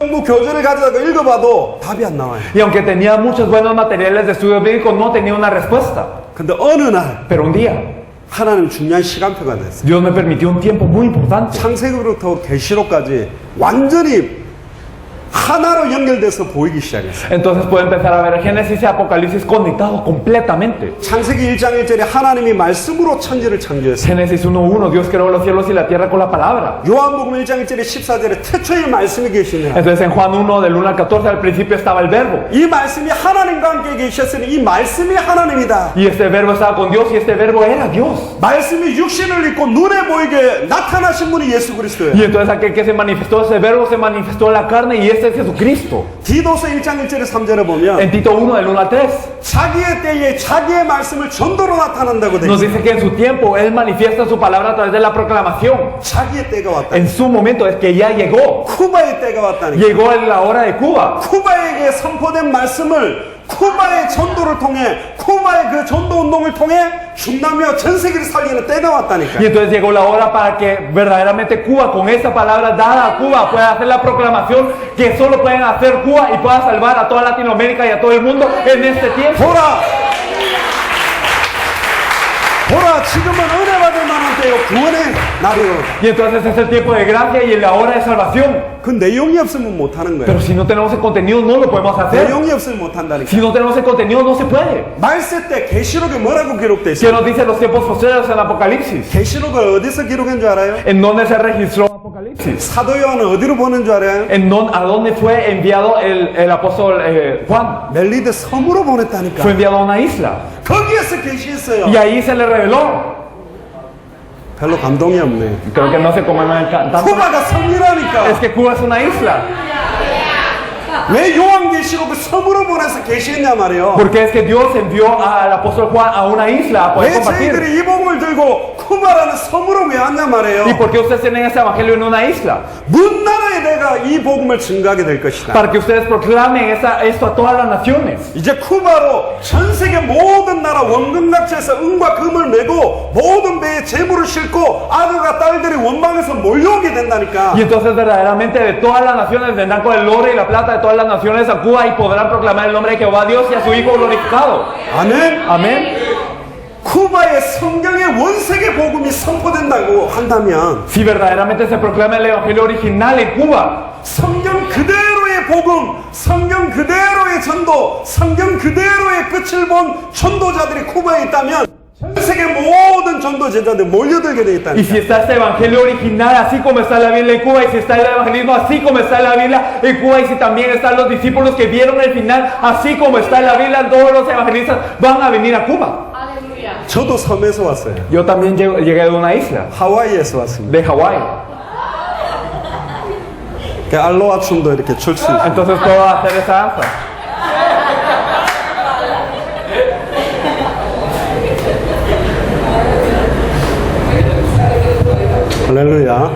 성경 교재를 가져다가 읽어봐도 답이 안 나와요. Y aunque tenía muchos buenos materiales de estudio bíblico, no tenía una respuesta. 근데 어느 날 Pero un día, 하나님 중요한 시간표가 됐어요. Dios me permitió un tiempo muy importante. 창세기로부터 계시록까지 완전히 하나로 연결돼서 보이기 시작했어요. Entonces puedo empezar a ver Génesis y Apocalipsis conectados completamente. 창세기 1장 1절에 하나님이 말씀으로 천지를 창조했어요. Génesis 1:1, Dios creó los cielos y la tierra con la palabra. 요한복음 1장 1절에 14절에 태초에 말씀이 계시니라. Entonces en Juan 1, del 1 al 14, al principio estaba el verbo. 이 말씀이 하나님과 함께 계셨으니 이 말씀이 하나님이다. Y este verbo estaba con Dios y este verbo era Dios. 말씀이 육신을 입고 눈에 보이게 나타나신 분이 예수 그리스도예요. Y entonces aquel que se manifestó, ese verbo se manifestó en la carne y este es Jesucristo. 디도서 1장 1절에 3절에 보면 En Tito 1, del 1 al 3, 자기의 때에 자기의 말씀을 전도로 나타난다고 돼 nos 있어요. dice que en su tiempo Él manifiesta su palabra a través de la proclamación. 자기의 때가 왔다. En su momento es que ya llegó. 쿠바의 때가 왔다니까. Llegó en la hora de Cuba. 쿠바에게 선포된 말씀을 쿠바의 전도를 통해 쿠바의 그 전도 운동을 통해 중남미와 전 세계를 살리는 때가 왔다니까. Y entonces llegó la hora para que verdaderamente Cuba, con esa palabra dada a Cuba, pueda hacer la proclamación que solo pueden hacer Cuba y pueda salvar a toda Latinoamérica y a todo el mundo en este tiempo. 보라 지금은 은혜 받을 만한 때요 구원의 날이요. Y entonces es el tiempo de gracia y la hora de salvación. 그 내용이 없으면 못하는 거예요. Pero si no tenemos el contenido no lo podemos hacer. 내용이 없으면 못한다니까. Si no tenemos el contenido no se puede. 말세 때 계시록에 뭐라고 기록돼 ¿Qué 있어요? nos dice los tiempos posteriores en Apocalipsis? 계시록을 어디서 기록한 줄 알아요? ¿En dónde se registró Apocalipsis? 사도 요한은 어디로 보는 줄 알아요? ¿A dónde fue enviado el apóstol Juan? 멜리드 섬으로 보냈다니까. Fue enviado a una isla. 거기에서 계시했어요. Y ahí se le reveló. 별로 감동이 없네. Creo que no sé cómo me encanta. 쿠바가 섬이라니까. Es que Cuba es una isla. 왜 요한계시록을 섬으로 보내서 계시했냐 말이에요. Porque es que Dios envió al apóstol Juan a una isla a poder 왜 compartir. 저희들이 이 복음을 들고 쿠바라는 섬으로 왜 왔냐 말이에요. ¿Y por qué ustedes tienen ese evangelio en una isla? 문 나라에 내가 이 복음을 증가하게 될 것이다. Para que ustedes proclamen esto a todas las naciones. 이제 쿠바로 전 세계 모든 나라 원금각지에서 은과 금을 메고 모든 배에 재물을 싣고 아들과 딸들이 원방에서 몰려오게 된다니까. Y entonces verdaderamente de todas las naciones vendrán con el oro y la plata de todas las naciones a Cuba y podrán proclamar el nombre de Jehová Dios y a su Hijo glorificado. 아멘. Amén. 쿠바의 성경의 원세계 복음이 선포된다고 한다면 Si verdaderamente se proclama el evangelio original en Cuba, 성경 그대로의 복음, 성경 그대로의 전도, 성경 그대로의 끝을 본 전도자들이 쿠바에 있다면 전 세계 모든 전도 제자들 몰려들게 돼 Y 있다니까. si está este evangelio original, así como está la Biblia en Cuba, y si está el evangelismo, así como está en la Biblia en Cuba, y si también están los discípulos que vieron el final, así como está en la Biblia, todos los evangelistas van a venir a Cuba. 저도 섬에서 왔어요. Yo también llegué de una isla, 하와이에서 왔습니다. de Hawái. 그 알로하 춤도 이렇게 출 수 있어요. Entonces puedo hacer esa danza. 할렐루야.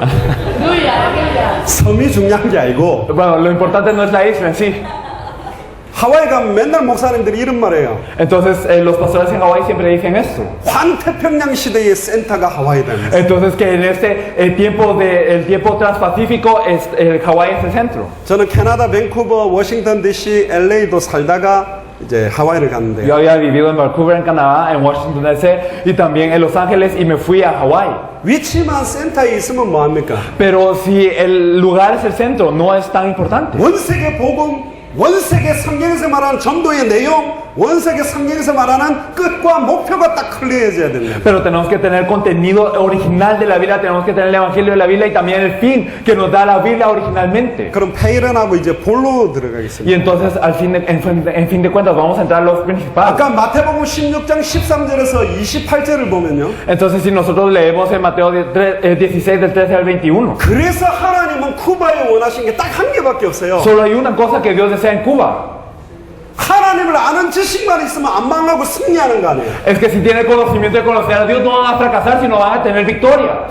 섬이 중요한 게 아니고 Bueno, lo importante no es la isla en sí. 하와이 가면 맨날 목사님들이 이런 말해요. Entonces los pastores en Hawái siempre dicen esto. 환태평양 시대의 센터가 하와이다. Entonces que en este el tiempo transpacífico Hawái es el centro. 저는 캐나다 밴쿠버, 워싱턴 DC, LA도 살다가 이제 하와이를 갔는데요. Yo había vivido en Vancouver, en Canadá, en Washington DC y también en Los Ángeles y me fui a Hawái. 위치만 센터에 있으면 뭐합니까? Pero si el lugar es el centro, no es tan importante. 원세계 복음, 원세계 성경에서 말하는 전도의 내용, 원세계 성경에서 말하는 끝과 목표가 딱 클리어해져야 됩니다. Pero tenemos que tener contenido original de la Biblia, tenemos que tener el Evangelio de la Biblia y también el fin que nos da la Biblia originalmente. 그럼 페이런하고 이제 본로 들어가겠습니다. Y entonces, en fin de cuentas, vamos a entrar a los principales. 아까 마태복음 16장 13절에서 28절을 보면요. Entonces, si nosotros leemos en Mateo 16, del 13 al 21, 그래서 하나님은 쿠바에 원하신 게 딱 한 개밖에 없어요. solo hay una cosa que Dios desea en Cuba. 하나님을 아는 지식만 있으면 안 망하고 승리하는 거 아니에요. Es que si tiene conocimiento de conocer a Dios, no van a fracasar, sino van a tener victoria.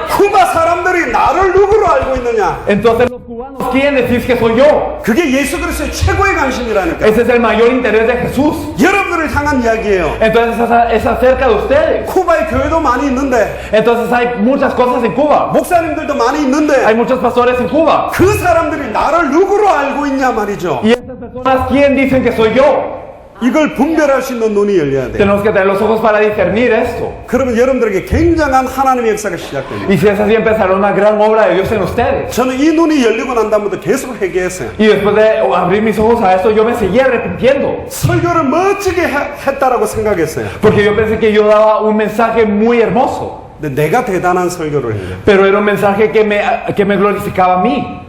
쿠바 사람들이 나를 누구로 알고 있느냐? Entonces, los cubanos, ¿quién decís que soy yo? 그게 예수 그리스도의 최고의 관심이라니까. Ese es el mayor interés de Jesús. 여러분들을 향한 이야기예요. Entonces, es acerca de ustedes. 쿠바에 교회도 많이 있는데, Entonces, hay muchas cosas en Cuba. 목사님들도 많이 있는데, Hay muchos pastores en Cuba. 그 사람들이 나를 누구로 알고 있냐 말이죠. Y estas personas, ¿quién dicen que soy yo? 이걸 분별할 수 있는 눈이 열려야 돼요. Tenemos que tener los ojos para discernir esto. 그러면 여러분들에게 굉장한 하나님의 역사가 시작됩니다. Y si es así, empezará una gran obra de Dios en ustedes. 저는 이 눈이 열리고 난 다음부터 계속 회개했어요. Y después de abrir mis ojos a esto, yo me seguía arrepintiendo. 설교를 멋지게 했다라고 생각했어요. Porque yo pensé que yo daba un mensaje muy hermoso. 근데 내가 대단한 설교를 해요. Pero era un mensaje que me glorificaba a mí.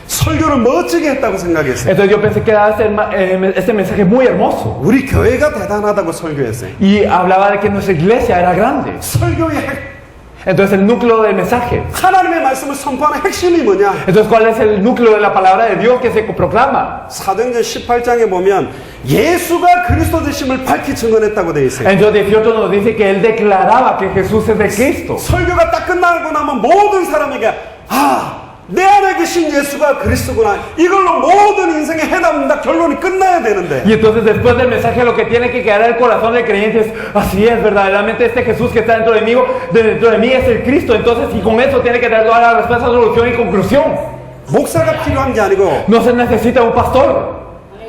설교를 멋지게 했다고 생각했어요. Entonces yo pensé que daba este mensaje muy hermoso. 우리 교회가 대단하다고 설교했어요. Y hablaba de que nuestra iglesia era grande. 설교의 핵, Entonces el núcleo del mensaje. 하나님의 말씀을 선포하는 핵심이 뭐냐? Entonces, ¿cuál es el núcleo de la palabra de Dios que se proclama? 사도행전 18장에 보면 예수가 그리스도 되심을 밝히 증언했다고 되어 있어요. Entonces 18 nos dice que él declaraba que Jesús es de Cristo. 설교가 딱 끝나고 나면 모든 사람에게 내 안에 계신 예수가 그리스도구나. 이걸로 모든 인생의 해답 결론이 끝나야 되는데. Y entonces después del mensaje lo que tiene que quedar en el corazón del creyente es, así es, verdaderamente este Jesús que está dentro de mí es el Cristo. Entonces, y con eso tiene que dar toda la respuesta, solución y conclusión. 목사가 필요한 게 아니고 No se necesita un pastor,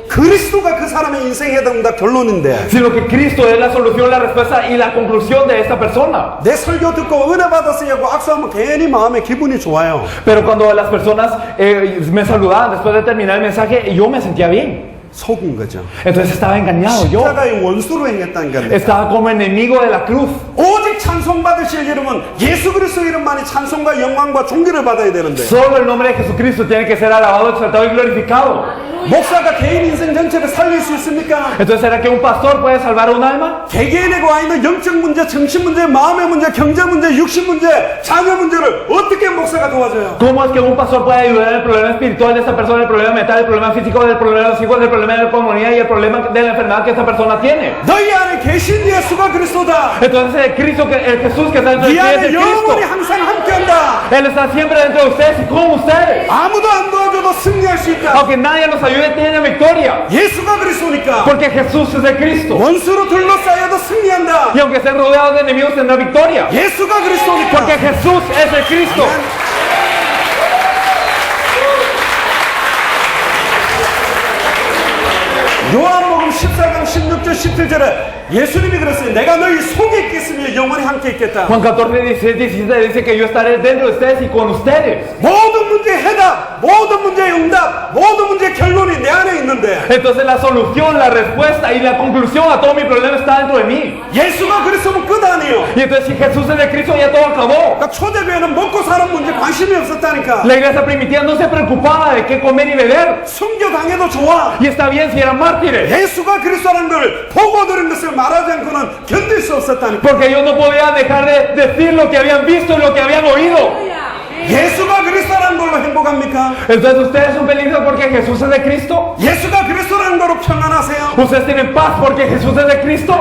그리스도가 그 사람의 인생의 해답 결론인데. sino que Cristo es la solución, la respuesta y la conclusión de esta persona. 내 설교 듣고 은혜 받았어요 하고 악수하면 괜히 마음에 기분이 좋아요. Pero cuando las personas me saludaban después de terminar el mensaje, yo me sentía bien. 속은 거죠. Entonces estaba engañado yo. 십자가의 원수로 행했다는 겁니다. Estaba como enemigo de la cruz. 오직 찬송받으실 이름은 예수 그리스도 이름만이 찬송과 영광과 존귀를 받아야 되는데. Solo el nombre de Jesucristo tiene que ser alabado, exaltado y glorificado. 목사가 개인 인생 전체를 살릴 수 있습니까? Entonces, ¿será que un pastor puede salvar un alma? 개개인에게 와 있는 영적 문제, 정신 문제, 마음의 문제, 경제 문제, 육신 문제, 자녀 문제를 어떻게 목사가 도와줘요? ¿Cómo es que un pastor puede ayudar en el problema espiritual de esta persona, el problema mental, el problema físico, el problema de los hijos, el problema de la comunidad y el problema de la enfermedad que esta persona tiene? 너희 안에 계신 예수가 그리스도다. Entonces, el Jesús que está dentro de 네 ustedes es 안에 el 영원히 Cristo. 항상 함께한다. Él está siempre dentro de ustedes y con ustedes. 아무도 안 도와줘도 승리할 수 있다. Aunque nadie nos ayude, tiene victoria. 예수가 그리스도니까 Porque Jesús es el Cristo. 원수로 둘러싸여도 승리한다. Y aunque estén rodeados de enemigos, tendrá victoria. 예수가 그리스도니까. Porque Jesús es el Cristo. 요한복음 14장 16절 17절에 예수님이 그랬어요. 내가 너희 속에 있겠으며 영원히 함께 있겠다. Juan 14, 16, 17 dice que yo estaré dentro de ustedes y con ustedes. 모든 문제의 해답, 모든 모든 문제의 응답, 모든 문제의 결론이 내 안에 있는데 Entonces la solución, la respuesta y la conclusión a todo mi problema está dentro de mí. 예수가 그리스도면 끝 아니에요. Y entonces si Jesús es de Cristo ya todo acabó. 그러니까 초대교회는 먹고 사는 문제 관심이 없었다니까. La iglesia primitiva no se preocupaba de qué comer y beber. 순교당해도 좋아. Y está bien si eran mártires. 예수가 그리스도라는 걸 보고 들은 것을 말하지 않고는 견딜 수 없었다니까. Porque ellos no podían dejar de decir lo que habían visto y lo que habían oído. 예수가 그리스도라는 걸로 행복합니까? Entonces ustedes son felices porque Jesús es de Cristo. 예수가 그리스도라는 거로 평안하세요? Ustedes tienen paz porque Jesús es de Cristo.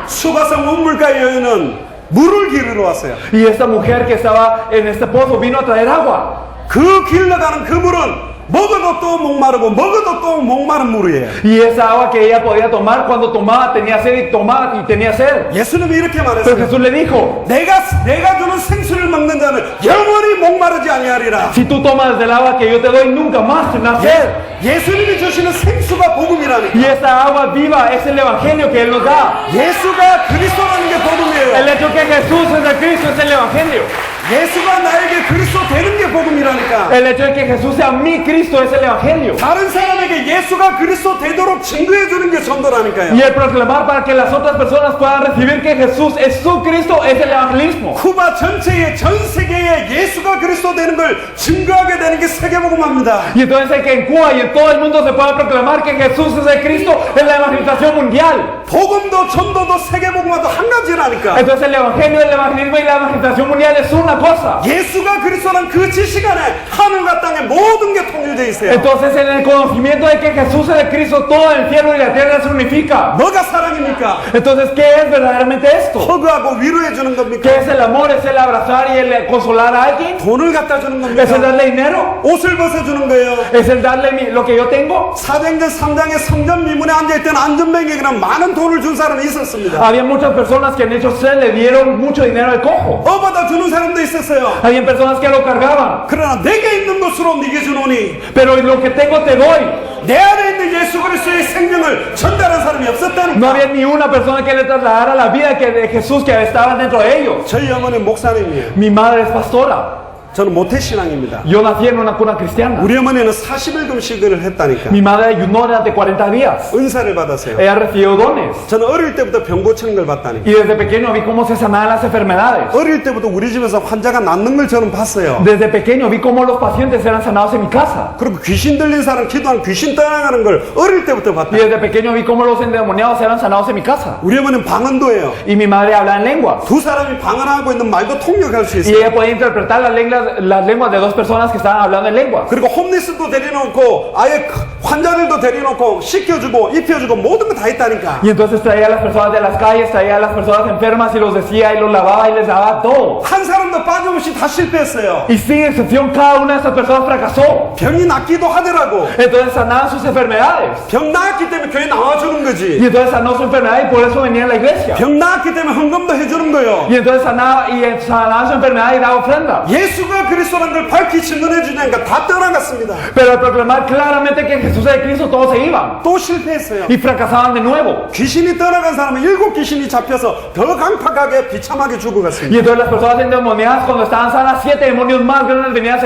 수가성 운물가의 여인은 물을 기르러 왔어요. Y esta mujer que estaba en este pozo vino a traer agua. 그 길러가는 그 물은 먹어도 또 목마르고 먹어도 또 목마른 물이에요. Y esa agua que ella podía tomar cuando tomaba tenía sed y tomaba y tenía sed. 예수님이 이렇게 Pero 말했어요. Jesús le dijo, 내가 주는 생수를 먹는 자는 영원히 목마르지 아니하리라. si tú tomas del agua que yo te doy nunca más tendrás sed. 예수님이 주시는 생수가 복음이라니까. Y esta agua viva es el evangelio que Él nos da. 예수가 그리스도라는 게 복음이에요. El hecho que Jesús es de Cristo es el evangelio. 예수가 나에게 그리스도 되는 게 복음이라니까. El hecho de que Jesús sea mi Cristo es el evangelio. 다른 사람에게 예수가 그리스도 되도록 증거해 주는 게 전도라니까요. Y el proclamar para que las otras personas puedan recibir que Jesús es su Cristo es el evangelismo. 쿠바 전체에 전 세계에 예수가 그리스도 되는 걸 증거하게 되는 게 세계복음화입니다. Y entonces hay que en Cuba y en todo el mundo se pueda proclamar que Jesús es el Cristo es la evangelización mundial. 복음도 전도도 세계복음화도 한 가지라니까. Entonces el evangelio, el evangelismo y la evangelización mundial es una cosa. 예수가 그리스도란 그 지식 안에 하늘과 땅의 모든 게 통일되어 있어요. Entonces en el conocimiento de que Jesús es de Cristo todo el cielo y la tierra se unifica. 뭐가 사랑입니까? Entonces ¿qué es verdaderamente esto? 허그하고 위로해 주는 겁니까? ¿Qué es el amor? ¿Es el abrazar y el consolar a alguien? 돈을 갖다 주는 ¿Es el 겁니까? darle dinero? 옷을 벗어 주는 거예요. ¿Es el darle lo que yo tengo? 사도행전 3장의 성전 미문에 앉아있던 안전뱅이에게는 많은 돈을 준 사람이 있었습니다. Había muchas personas que en Hechos 3 le dieron mucho dinero al cojo. 얻어다 주는 사람도 있었어요. Había personas que lo cargaban. 그러나 내게 있는 것으로 네게 주노니 Pero lo que tengo te doy. 내 안에 있는 예수 그리스도의 생명을 전달한 사람이 No 없었다니까. había ni una persona que le trasladara la vida de Jesús que estaba dentro de ellos. 저희 어머니 목사님이에요. Mi madre es pastora. 저는 모태신앙입니다. Yo nací en una cuna cristiana. 우리 어머니는 40일 금식을 했다니까. Mi madre ayunó durante 40 días. 은사를 받았어요. Ella recibió dones. 저는 어릴 때부터 병 고치는 걸 봤다니까. Y desde pequeño vi cómo se sanaban las enfermedades. 어릴 때부터 우리 집에서 환자가 낫는 걸 저는 봤어요. Desde pequeño vi cómo los pacientes eran sanados en mi casa. 그리고 귀신 들린 사람 기도하면 귀신 떠나가는 걸 어릴 때부터 봤다. Y desde pequeño vi cómo los endemoniados eran sanados en mi casa. 우리 어머니는 방언도예요. Y mi madre hablaba en lenguas. 두 사람이 방언하고 있는 말도 통역할 수 Y 있어요. ella podía interpretar las lenguas de dos personas que estaban hablando en lenguas. 그리고 홈리스도 데려놓고 아예 환자들도 데려놓고 씻겨주고 입혀주고 모든 거 다 했다니까. Y entonces traía a las personas de las calles, traía a las personas enfermas y los decía y los lavaba y les daba todo. 한 사람도 빠짐없이 다 실패했어요. Y sin excepción cada una de esas personas fracasó. 병이 낫기도 하더라고. Entonces sanaban sus enfermedades. 병 나았기 때문에 교회 나와주는 Y 거지. entonces sanó su enfermedad y por eso venía a la iglesia. 병 나았기 때문에 헌금도 해주는 거예요. Y entonces sanaba su enfermedad y daba ofrenda. 예수가 그리스도라는 걸 밝히 증언해 주니까 다 떠나갔습니다. Pero al proclamar claramente que Jesús es de Cristo todos se iban. 또 실패했어요. Y fracasaban de nuevo. 귀신이 떠나간 사람은 7 귀신이 잡혀서 더 강팍하게 비참하게 죽어갔습니다. Y entonces las personas endemoniadas cuando estaban sanas 7 demonios más grandes venían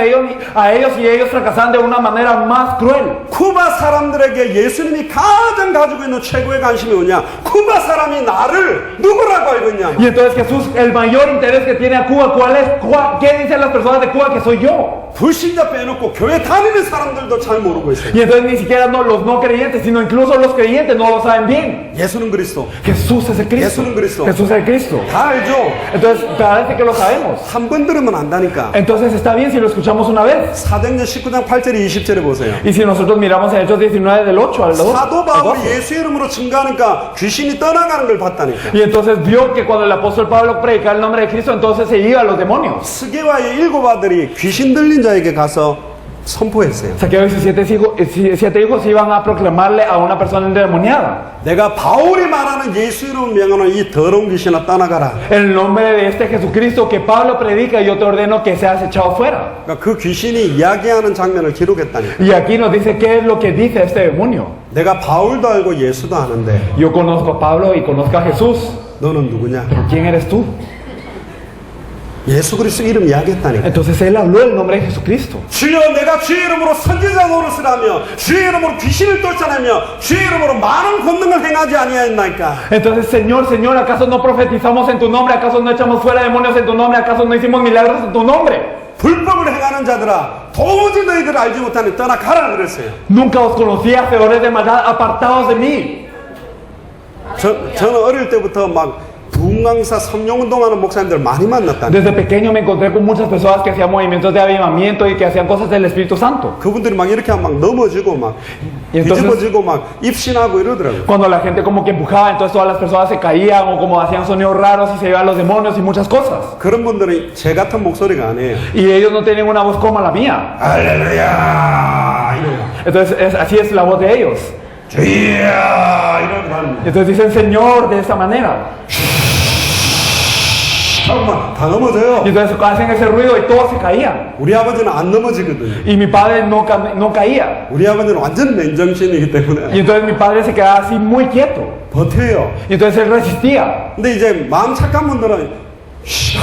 a ellos y ellos fracasaban de una manera más cruel. 쿠바 사람들에게 예수님이 가장 가지고 있는 최고의 관심이 뭐냐? 쿠바 사람이 나를 누구라고 알고 있냐? Y entonces Jesús, el mayor interés que tiene a Cuba, ¿qué dicen las personas de Cuba que soy yo? 불신자 빼놓고 교회 다니는 사람들도 잘 모르고 있어요. Y entonces ni siquiera los no creyentes, sino incluso los creyentes no lo saben bien. 예수는 그리스도. Jesús es el Cristo. 예수는 그리스도. Jesús es el Cristo. 다 알죠? Entonces parece que lo sabemos. 한 번 들으면 안다니까. Entonces está bien si lo escuchamos una vez. 사도행전 19장 8절 20절에 보세요. Y si nosotros miramos en Hechos 19 del 8 al 12. 사도 바울이 예수 이름으로 증거하니까 귀신이 떠나가는 걸 봤다니까. Y entonces vio que cuando el apóstol Pablo predicaba el nombre de Cristo, entonces se iba a los demonios. 스게와의 7 아들이 귀신 들린 자에게 가서 선포했어요. Saqueo y sus siete hijos iban a proclamarle a una persona endemoniada. 내가 바울이 말하는 예수 이름 명하는 이 더러운 귀신아 떠나가라. El nombre de este Jesucristo que Pablo predica, yo te ordeno que seas echado fuera. 그러니까 그 귀신이 이야기하는 장면을 기록했다니까. Y aquí nos dice qué es lo que dice este demonio. 내가 바울도 알고 예수도 아는데 Yo conozco a Pablo y conozco a Jesús. 너는 누구냐? Pero ¿quién eres tú? 예수 그리스도 이름 이야기했다니까. Entonces él habló el nombre de Jesucristo. 주여 내가 주의 이름으로 선지자 노릇을 하며 주의 이름으로 귀신을 쫓아내며 주의 이름으로 많은 권능을 행하지 아니하였나이까. Entonces, Señor, Señor, ¿acaso no profetizamos en tu nombre? ¿Acaso no echamos fuera demonios en tu nombre? ¿Acaso no hicimos milagros en tu nombre? 불법을 행하는 자들아 도무지 너희들 알지 못하니 떠나가라 그랬어요. Nunca os conocí, hacedores de maldad, apartados de mí. 저는 어릴 때부터 막 부흥강사 성령운동하는 목사님들 많이 만났다. Desde pequeño me encontré con muchas personas que hacían movimientos de avivamiento y que hacían cosas del Espíritu Santo. 그분들이 막 이렇게 하면 막 넘어지고 막 entonces, 뒤집어지고 막 입신하고 이러더라고요. Cuando la gente como que empujaba, entonces todas las personas se caían o como hacían sonidos raros y se iban los demonios y muchas cosas. 그런 분들은 제 같은 목소리가 아니에요. Y ellos no tienen una voz como la mía. 할렐루야. Entonces así es la voz de ellos. 주야 이러고 하는. Entonces dicen Señor de esta manera. 정말 다 넘어져요. Y entonces hacen ese ruido y todos se caían. 우리 아버지는 안 넘어지거든요. Y mi padre no caía. 우리 아버지는 완전 맨정신이기 때문에 Y entonces mi padre se quedaba así muy quieto. 버텨요. Y entonces él resistía. 근데 이제 마음 착한 분들은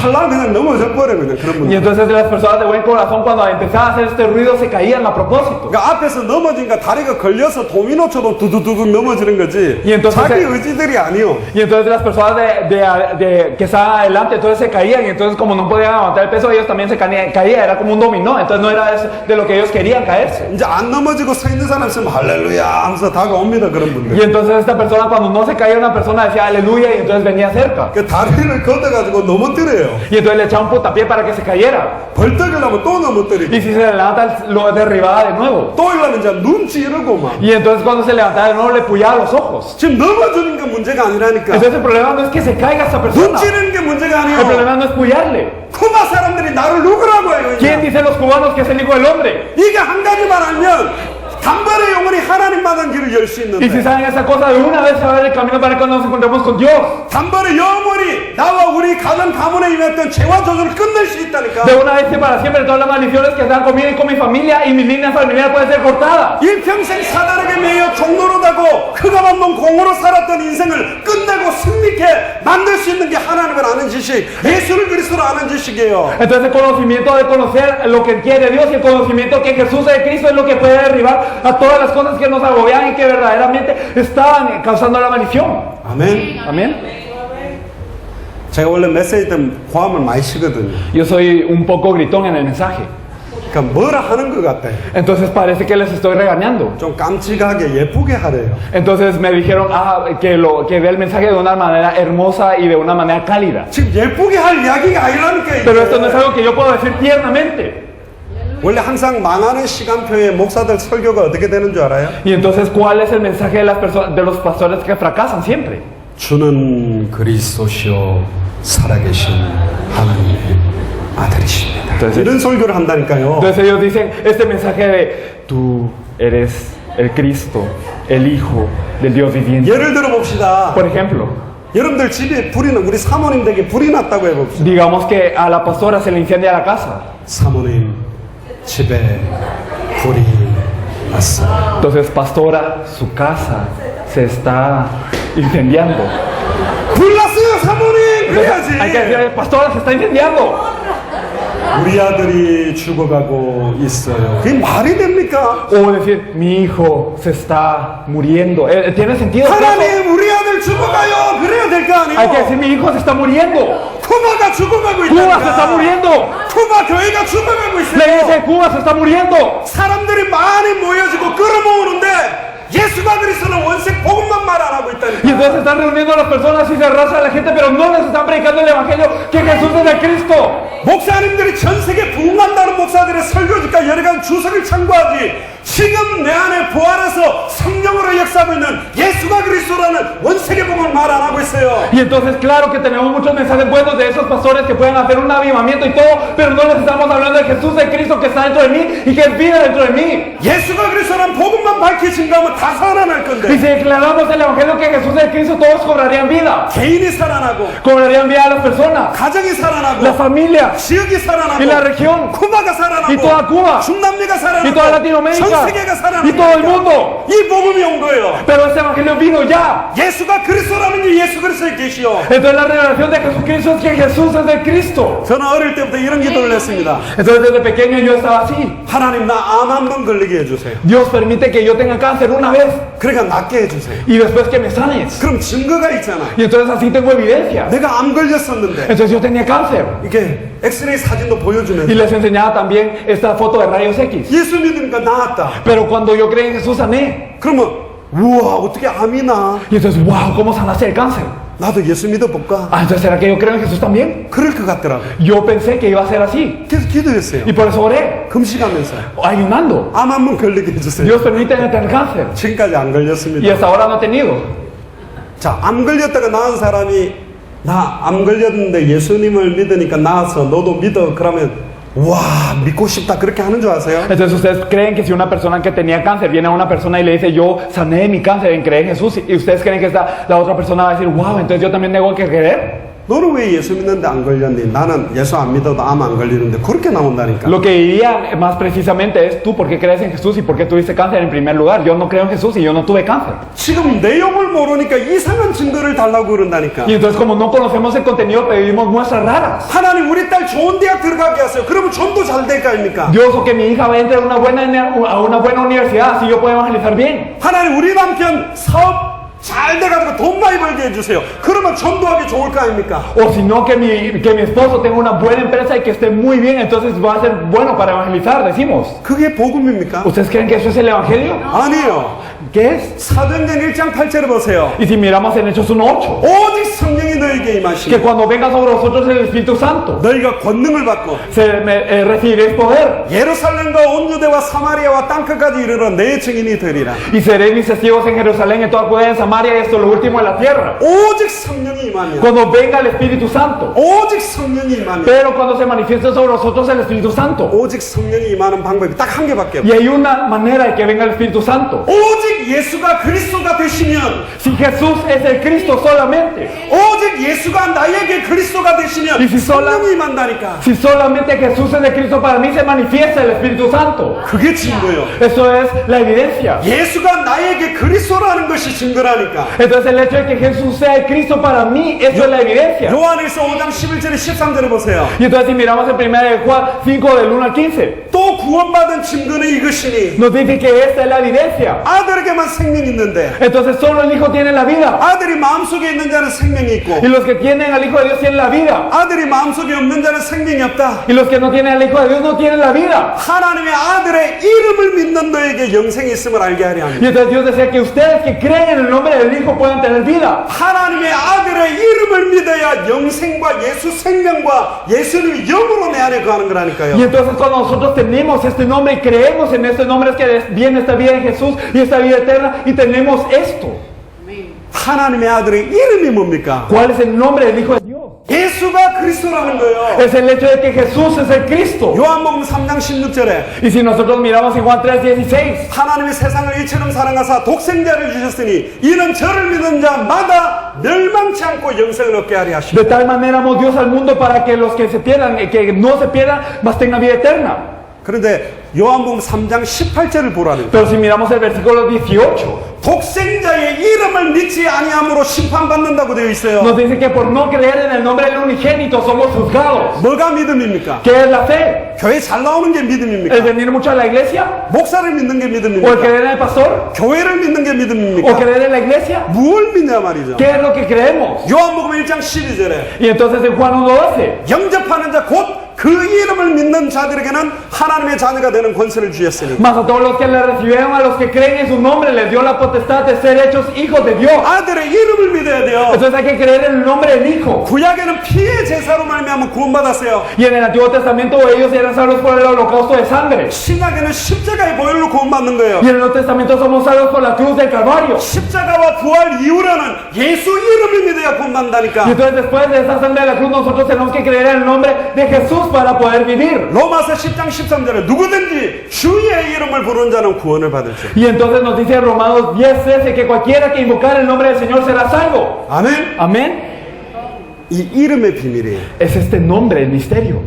하려고 그냥 넘어져 버려 그냥 그런 Y 분들. entonces las personas de buen corazón cuando empezaban a hacer este ruido se caían a propósito. 그러니까 앞에서 넘어지니까 다리가 걸려서 도미노처럼 두두두두 넘어지는 거지. Y entonces 자기 의지들이 아니요. Y entonces las personas que estaban adelante entonces se caían y entonces como no podían aguantar el peso ellos también se caían, era como un dominó, entonces no era de lo que ellos querían caerse. 이제 안 넘어지고 서 있는 사람 있으면 할렐루야 하면서 다가옵니다 그런 분들. Y entonces esta persona cuando no se caía una persona decía aleluya y entonces venía cerca. 그 다리를 걷어가지고 넘어뜨려요. Y entonces le echaba un puntapié para que se cayera. 벌떡이려면 또 넘어뜨리고. Y si se levanta lo derribaba de nuevo. 또 이러면 이제 눈 찌르고 막. Y entonces cuando se levantaba de nuevo le puyaba los ojos. 지금 넘어지는 게 문제가 아니라니까. Entonces el problema no es que se caiga esta 눈 persona. 찌르는 게 문제가 El 아니에요. problema no es puyarle. 쿠바 사람들이 나를 누구라고 해요? ¿Quién dice los cubanos que es el hijo del hombre? 이게 한 가지만 알면 단번에 영혼이 하나님 만난 길을 열 수 Y si 있는데 saben esa cosa, de una vez se va a ver el camino para que nos encontremos con Dios. 단번에 영원히 나와 우리 가정 가문에 임했던 죄와 저주를 끝낼 수 있다니까. De una vez y para siempre todas las maldiciones que están conmigo y con mi familia y mi línea familiar pueden ser cortadas. 일평생 사단에게 매여 종노릇하고 흑암한 놈 공으로 살았던 인생을 끝내고 승리케 만들 수 있는 게 하나님을 아는 지식, 예수를 그리스도로 아는 지식이에요. Entonces el conocimiento de conocer lo que quiere Dios y el conocimiento que Jesús es Cristo es lo que puede derribar a todas las cosas que nos agobian y que verdaderamente estaban causando la maldición. 아멘. Amén. 제가 원래 메시지 때문에 고함을 많이 치거든요. Yo soy un poco gritón en el mensaje. 그러니까 뭐라 하는 것 같아. Entonces parece que les estoy regañando. 좀 깜찍하게 예쁘게 하래요. Entonces me dijeron que dé el mensaje de una manera hermosa y de una manera cálida. 지금 예쁘게 할 이야기가 아니라니까 이게. Pero esto no es algo que yo puedo decir tiernamente. 원래 항상 망하는 시간표에 목사들 설교가 어떻게 되는 줄 알아요? Y entonces, ¿cuál es el mensaje de las personas, de los pastores que fracasan siempre? 주는 그리스도시요 살아계신 하나님의 아들이십니다. Entonces, 이런 설교를 한다니까요. Entonces ellos dicen este mensaje de tú eres el Cristo, el Hijo del Dios viviente. 예를 들어 봅시다. Por ejemplo, 여러분들 집에 불이 나, 우리 사모님 댁에 불이 났다고 해봅시다. digamos que a la pastora se le incendia la casa. 사모님 집에 불이 났어. Entonces, pastora, su casa se está incendiando. 불 났어요 사모님 Entonces, hay que 그래야지. decir, pastora, se está incendiando. 우리 아들이 죽어가고 있어요. 그게 말이 됩니까? O decir, mi hijo se está muriendo. ¿Tiene sentido? eso? 하나님 우리 아들 죽어가요. 그래야 될 거 Hay que decir, 아니에요. mi hijo se está muriendo. 쿠바가 죽어가고 Cuba se está 있다니까. muriendo. 쿠바 교회가 죽어가고 La iglesia 있어요. de Cuba se está muriendo. 사람들이 많이 모여지고 끌어모으는데 예수가 그리스도는 원색 복음만 말 안 하고 Y 있다니까. entonces se están reuniendo las personas y se arrasa a la gente, pero no les están predicando el evangelio que Jesús es el Cristo. 목사님들이 전 세계 부흥한다는 목사들의 설교니까 여러 가지 주석을 참고하지. 지금 내 안에 부활해서 성령으로 역사하고 있는 예수가 그리스도라는 원세계 복음을 말 안 하고 있어요. Y entonces, claro que tenemos muchos mensajes buenos de esos pastores que pueden hacer un avivamiento y todo, pero no les estamos hablando de Jesús de Cristo que está dentro de mí y que es vida dentro de mí. 예수가 그리스도라는 복음만 밝히신가 하면 다 살아날 Y 건데 si declaramos el evangelio que Jesús es el Cristo, todos cobrarían vida. 개인이 살아나고 Cobrarían vida a las personas, 가정이 살아나고 la familia 지역이 살아나고 y la región 쿠바가 살아나고 y toda Cuba 중남미가 y toda 살아나고 Latinoamérica glorificar. 세계가 Y todo el 살아나니까 mundo. 이 복음이 온 거예요. Pero este evangelio vino ya. 예수가 그리스도라는 게 예수 그리스도에 계시오. Entonces la revelación de Jesucristo es que Jesús es el Cristo. 저는 어릴 때부터 이런 기도를 했습니다. Entonces desde pequeño yo estaba así. 하나님 나 암 한 번 걸리게 해주세요. Dios permite que yo tenga cáncer una vez 그러니까 낫게 해주세요. y después que me sanes. 그럼 증거가 있잖아. Y entonces así tengo evidencia. 내가 암 걸렸었는데 Entonces yo tenía cáncer. 이게 엑스레이 사진도 Y 보여주면서 les enseñaba también esta foto de rayos X. 예수 믿으니까 나았다. Pero cuando yo creí en Jesús sané. 그러면 우와 어떻게 암이 나? Y entonces, wow, ¿cómo sanaste el cáncer? 나도 예수 믿어볼까? Ah, entonces ¿será que yo creo en Jesús también? 그럴 것 같더라고. Yo pensé que iba a ser así. 계속 기도했어요. Y por eso oré, 금식하면서 ayunando. 암 한 번 걸리게 해주세요. Dios permíteme tener cáncer. 지금까지 안 Y 걸렸습니다. hasta ahora no he tenido. 자, 암 걸렸다가 나은 사람이 나 암 걸렸는데 예수님을 믿으니까 나아서 너도 믿어. 그러면 와 믿고 싶다 그렇게 하는 줄 아세요? Entonces ustedes creen que si una persona que tenía cáncer viene a una persona y le dice yo sané de mi cáncer en creer en Jesús y ustedes creen que la otra persona va a decir wow, entonces yo también tengo que creer. 너는 왜 예수 믿는데 안 걸렸니? 나는 예수 안 믿어도 암 안 걸리는데 그렇게 나온다니까. Lo que diría más precisamente es tú por qué crees en Jesús y por qué tuviste cáncer en primer lugar. Yo no creo en Jesús y yo no tuve cáncer. 지금 내용을 모르니까 이상한 증거를 달라고 그런다니까. Y entonces como no conocemos el contenido pedimos muestras raras. 하나님 우리 딸 좋은 대학 들어가게 하세요. 그러면 전도 잘 될 거 아닙니까? Dios, o que mi hija entre a una buena universidad, así yo puedo evangelizar bien. 하나님 우리 남편 사업 잘 돼가지고 돈 많이 벌게 해주세요. 그러면 전도하기 좋을 거 아닙니까? O si no, que mi esposo tenga una buena empresa y que esté muy bien, entonces va a ser bueno para evangelizar, decimos. 그게 복음입니까? ¿Ustedes creen que eso es el evangelio? 아니요. ¿Qué es? 사도행전 1장 8절을 보세요. Y si miramos en Hechos 1:8, 오직 성령이 너에게 que 임하시고 cuando venga sobre vosotros el Espíritu Santo, 너희가 권능을 받고 recibiréis poder 예루살렘과 온 유대와 사마리아와 땅끝까지 이르러 내 증인이 되리라. y seréis mis testigos en Jerusalén, en toda Judea, en Samaria y hasta lo último de la tierra. 오직 성령이 임하면 Cuando venga el Espíritu Santo, 오직 성령이 임하면 pero cuando se manifieste sobre vosotros el Espíritu Santo, 오직 성령이 임하는 방법이 딱 한 개밖에 y 없어요. hay una manera de que venga el Espíritu Santo. 오직 예수가 그리스도가 되시면 Si Jesús es el Cristo solamente, 오직 예수가 나에게 그리스도가 되시면 Y si sola- 성령이 임한다니까. si solamente Jesús es el Cristo para mí, se manifiesta el Espíritu Santo. 그게 증거예요. Eso es la evidencia. 예수가 나에게 그리스도라는 것이 증거라니까. Entonces el hecho de que Jesús sea el Cristo para mí, eso es la evidencia. 요한에서 5장 11절에 13절을 보세요. Y entonces si miramos en 1 de Juan 5 del 1 al 15, 또 구원받은 증거는 이것이니 nos dice que esta es la evidencia. 아들에게만 생명이 있는데 Entonces solo el Hijo tiene la vida. 아들이 마음속에 있는 자는 생명이 있고 Y los que tienen al Hijo de Dios tienen la vida. 아들이 마음속에 없는 자는 생명이 없다. Y los que no tienen al Hijo de Dios no tienen la vida. 하나님의 아들의 이름을 믿는 너에게 영생이 있음을 알게 하려 합니다. Y entonces Dios decía que ustedes que creen en el nombre del Hijo puedan tener vida. 하나님의 아들의 이름을 믿어야 영생과 예수 생명과 예수님이 영으로 내 안에 거하는 Y 거라니까요. entonces cuando nosotros tenemos este nombre y creemos en este nombre es que viene esta vida en Jesús y esta vida eterna y tenemos esto. 하나님의 아들의 이름이 뭡니까? ¿Cuál es el nombre del Hijo de Dios? 예수가 그리스도라는 거예요. Es el hecho de que Jesús es el Cristo. 요한복음 3장 16절에 Y si nosotros miramos en Juan 3:16, 하나님이 세상을 이처럼 사랑하사 독생자를 주셨으니 이는 저를 믿는 자마다 멸망치 않고 영생을 얻게 하려 하시고 de tal manera amó Dios al mundo para que los que se pierdan, que no se pierdan, mas tengan vida eterna. 그런데 요한복음 3장 18절을 보라는 거예요. Pero si miramos el versículo 18, 독생자의 이름을 믿지 아니함으로 심판받는다고 되어 있어요. nos dice que por no creer en el nombre del unigénito somos juzgados. 뭐가 믿음입니까? ¿Qué es la fe? 교회 잘 나오는 게 ¿El 믿음입니까? venir mucho a la iglesia? 목사를 믿는 게 ¿O el 믿음입니까? creer en el pastor? 교회를 믿는 게 ¿O 믿음입니까? creer en la iglesia? 무엇을 믿냐 말이죠. ¿Qué es lo que creemos? 요한복음 1장 12절에 Y entonces en Juan 1:12, 영접하는 자 곧 그 이름을 믿는 자들에게는 하나님의 자녀가 되는 권세를 주셨으니 mas a todos los que le recibieron, a los que creen en su nombre, les dio la potestad de ser hechos hijos de Dios. 아들의 이름을 믿어야 돼요. Entonces hay que creer en el nombre del Hijo. 구약에는 피의 제사로 말미암아 구원받았어요. Y en el Antiguo Testamento ellos eran salvos por el holocausto de sangre. 신약에는 십자가의 보혈로 구원받는 거예요. Y en el Nuevo Testamento somos salvos por la cruz del Calvario. 십자가와 부활 이후로는 예수 이름을 믿어야 Y 구원받는다니까. entonces después de esa sangre de la cruz nosotros tenemos que creer en el nombre de Jesús para poder vivir. 로마서 10장 13절에 누구든지 주의 이름을 부르는 자는 구원을 받을 줄. Y entonces nos dice Romanos 10:13 que cualquiera que invocar el nombre del Señor será salvo. 아멘. Amén. 이 이름의 비밀이에요. Es este nombre, el misterio.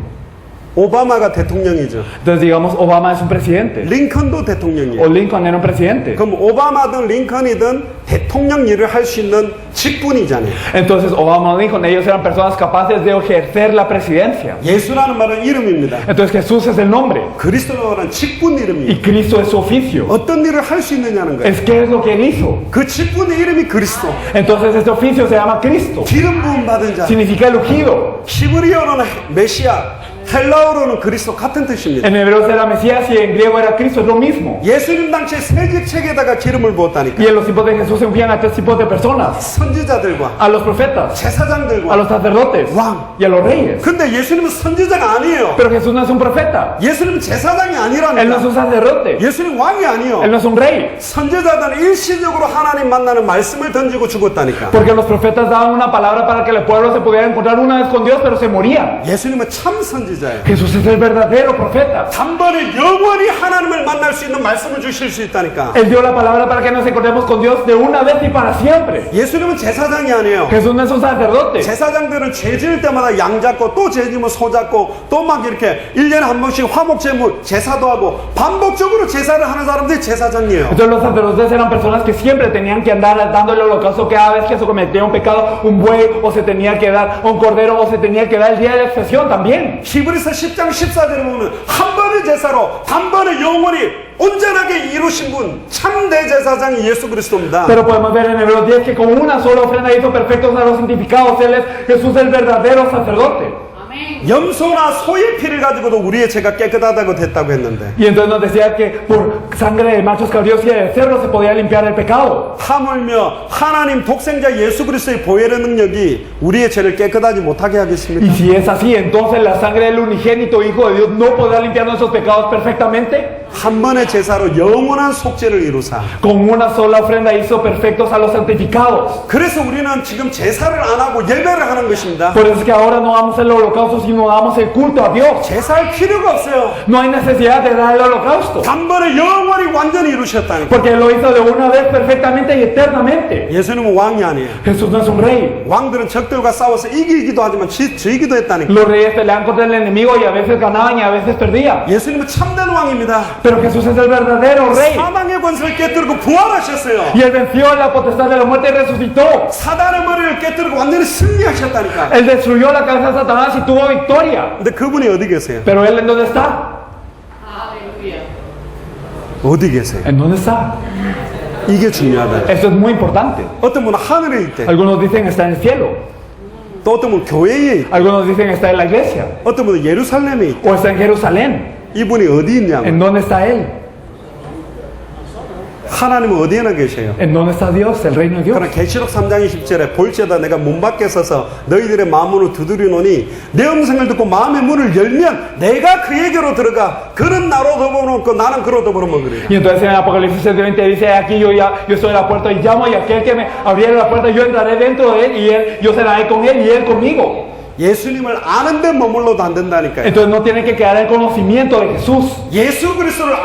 오바마가 대통령이죠. Entonces digamos, Obama es un presidente, 링컨도 대통령이에요. o Lincoln era un presidente. 그럼 오바마든 링컨이든 대통령 일을 할 수 있는 직분이잖아요. Entonces Obama o Lincoln, ellos eran personas capaces de ejercer la presidencia. 예수라는 말은 이름입니다. Entonces Jesús es el nombre 그리스도라는 직분 이름이에요. y Cristo es su oficio. 어떤 일을 할 수 있느냐는 거예요. Es qué es lo que él hizo. 그 직분의 이름이 그리스도. Entonces este oficio se llama Cristo. 기름 부음 받은 자. Significa el ungido. 히브리어로는 메시아, 헬라어로는 그리스도 같은 뜻입니다. En hebreo era Mesías y en griego era Cristo, es lo mismo. 예수님 당시에 세직책에다가 기름을 부었다니까. Y en los tiempos de Jesús se ungían a tres tipos de personas: 선지자들과 a los profetas, a 제사장들과 los sacerdotes 왕. y a los reyes. 근데 예수님은 선지자가 아니에요. Pero Jesús no es un profeta, 예수님은 제사장이 él no es 아니라니까. un sacerdote, 예수님 왕이 아니에요. él no es un rey. 선지자들은 일시적으로 하나님 만나는 말씀을 던지고 죽었다니까. Porque los profetas daban una palabra para que el pueblo se pudiera encontrar una vez con Dios, pero se morían. 예수님은 참 선지자예요. Jesús es el verdadero profeta. 단번에 영원히 하나님을 만날 수 있는 말씀을 주실 수 있다니까. Él dio la palabra para que nos encontremos con Dios de una vez y para siempre. 예수님은 제사장이 아니에요. Jesús no es un sacerdote. 제사장들은 죄 지을 때마다 양 잡고 또 죄 지면 소 잡고 또 막 이렇게 1년에 한 번씩 화목 제물 제사도 하고 반복적으로 제사를 하는 사람들이 제사장이에요. Entonces los sacerdotes eran personas que siempre tenían que andar dando el holocausto cada vez que se cometía un pecado, un buey, o se tenía que dar un cordero, o se tenía que dar el día de expiación también. 히브리서 10장 14절에 보면 한 번의 제사로 단번에 영원히 온전하게 이루신 분 참대 제사장이 예수 그리스도입니다. Pero podemos ver en Hebreos 10 que con una sola ofrenda hizo perfectos a los santificados. Él es Jesús el verdadero sacerdote. 염소나 소의 피를 가지고도 우리의 죄가 깨끗하다고 됐다고 했는데 Y entonces nos decía que por sangre de machos cabríos y de cerdos se podía limpiar el pecado. 하물며 하나님 독생자 예수 그리스도의 보혈의 능력이 우리의 죄를 깨끗하지 못하게 하겠습니까? Y si es así, entonces la sangre del unigénito Hijo de Dios no podrá limpiar nuestros pecados perfectamente. 한 번의 제사로 영원한 속죄를 이루사. Con una sola ofrenda hizo perfectos a los santificados. 그래서 우리는 지금 제사를 안 하고 예배를 하는 것입니다. Por eso es que ahora no damos el holocausto, sino damos el culto a Dios. 제사할 필요가 없어요. No hay necesidad de dar el holocausto, 단번에 영원히 완전히 이루셨다니까. porque Él lo hizo de una vez perfectamente y eternamente. 예수님은 왕이 아니에요. Jesús no es un rey. 왕들은 적들과 싸워서 이기기도 하지만 지기도 했다니까. Los reyes peleaban contra el enemigo y a veces ganaban y a veces perdían. 예수님은 참된 왕입니다. Pero Jesús es el verdadero rey. 사망의 권세를 깨뜨리고 부활하셨어요. Y Él venció la potestad de la muerte y resucitó. 사단의 머리를 깨뜨리고 완전히 승리하셨다니까. Él destruyó la cabeza de Satanás y tuvo victoria. 근데 그분이 어디 계세요? Pero Él, ¿en dónde está? 어디 계세요? ¿En dónde está? 이게 중요하다. Esto es muy importante. 어떤 분은 하늘에 있대. Algunos dicen está en el cielo. 또 어떤 분은 교회에 있대. Algunos dicen está en la iglesia. 어떤 분은 예루살렘에 있대. O está en Jerusalén. 이분이 어디 있냐고. ¿En dónde está Él? 하나님은 어디에나 계세요? ¿En dónde está Dios? El reino de Dios. 그러나 계시록 3장 20절에 볼지어다 내가 문 밖에 서서 너희들의 마음으로 두드리노니 내 음성을 듣고 마음의 문을 열면 내가 그에게로 들어가 그는 나로 더불어 먹고 나는 그로 더불어 먹으리라. Y entonces en Apocalipsis 7:20 dice, aquí yo estoy en la puerta y llamo, y aquel que me abriera la puerta yo entraré dentro de él y yo seré con él y él conmigo. 예수님을 아는데 머물러도 안 된다니까요. Entonces no tiene que quedar el conocimiento de Jesús. 예수 그리스도를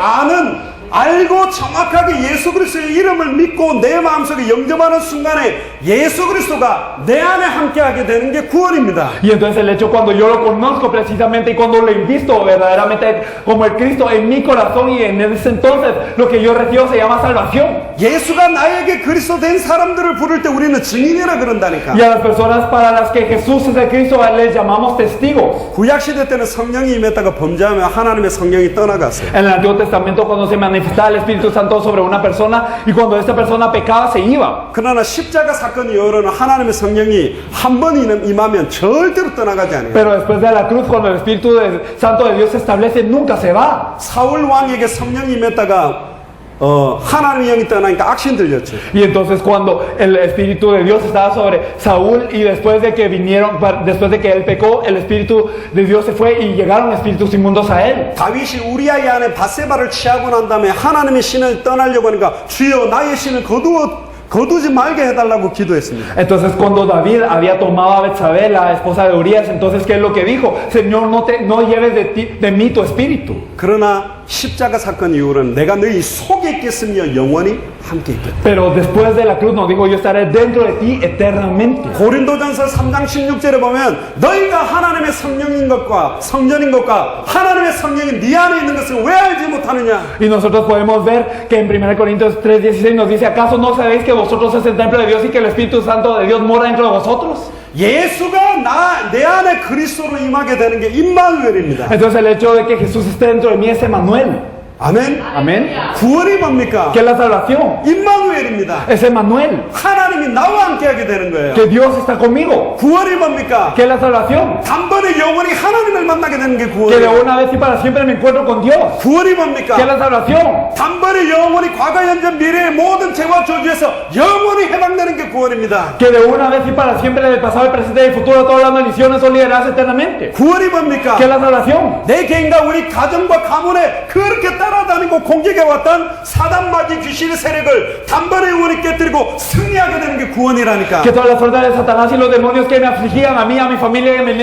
알고 정확하게 예수 그리스도의 이름을 믿고 내 마음속에 영접하는 순간에 예수 그리스도가 내 안에 함께하게 되는 게 구원입니다. Y entonces el hecho cuando yo lo conozco precisamente y cuando lo invisto verdaderamente como el Cristo en mi corazón, y en ese entonces lo que yo recibo se llama salvación. 예수가 나에게 그리스도 된 사람들을 부를 때 우리는 증인이라 그런다니까. Y a las personas para las que Jesús es el Cristo les llamamos testigos. 구약 시대 때는 성령이 임했다가 범죄하면 하나님의 성령이 떠나갔어요. En el Antiguo Testamento cuando se manifestaba el Espíritu Santo sobre una persona y cuando esta persona pecaba se iba. 그러나 십자가 사건 이후로는 하나님의 성령이 한 번 임하면 절대로 떠나가지 않아요. Pero después de la cruz, cuando el Espíritu Santo de Dios se establece, nunca se va. 사울 왕에게 성령이 임했다가 하나님의 영이 떠나니까 악신 들렸죠. Y entonces cuando el Espíritu de Dios estaba sobre Saúl y después de que él pecó, el Espíritu de Dios se fue y llegaron espíritus inmundos a él. 다윗이 우리아의 아내 바세바를 취하고 난 다음에 하나님의 신을 떠나려고 하니까 주여 나의 신을 거두지 말게 해달라고 기도했습니다. Entonces cuando David había tomado a Betsabé, la esposa de Urías, entonces ¿qué es lo que dijo? Señor, no lleves de mí tu espíritu. 그러나 십자가 사건 이후로는 내가 너희 속에 있겠으며 영원히 함께 있겠다. Pero después de la cruz nos dijo, yo estaré dentro de ti eternamente. 고린도전서 3장 16절에 보면 너희가 하나님의 성령인 것과 성전인 것과 하나님의 성령이 네 안에 있는 것을 왜 알지 못하느냐? Y nosotros podemos ver que en 1 Corintios 3:16 nos dice, ¿acaso no sabéis que vosotros es el templo de Dios y que el Espíritu Santo de Dios mora dentro de vosotros? 예수가 내 안에 그리스도로 임하게 되는 게 임마누엘입니다. Entonces el hecho de que Jesús esté dentro de mí es Emmanuel. 아멘. Amén. 구원이 뭡니까? ¿Qué es la salvación? 임마누엘입니다. Es Emmanuel. 하나님이 나와 함께하게 되는 거예요. Que Dios está conmigo. 구원이 뭡니까? ¿Qué es la salvación? 단번에 영원히 하나님을 만나게 되는 게 Que de 구원이에요. una vez y para siempre me encuentro con Dios. 구원이 ¿Qué es 뭡니까? la salvación? 단번에 영원히 과거, 현재, 미래의 모든 죄와 저주에서 영원히 해방되는 게 구원입니다. Que de una vez y para siempre del pasado, el presente y el futuro todas las maldiciones son liberadas eternamente. 구원이 뭡니까? ¿Qué es la salvación? 내 개인과 우리 가정과 가문에 그렇게 따라다니고 공격해왔던 사단마귀 귀신의 세력을 단번에 영원히 깨뜨리고 승리하게 되는 게 구원이라니까. Que todas las fuerzas de Satanás y los demonios que me afligían a mí, a mi familia y a mi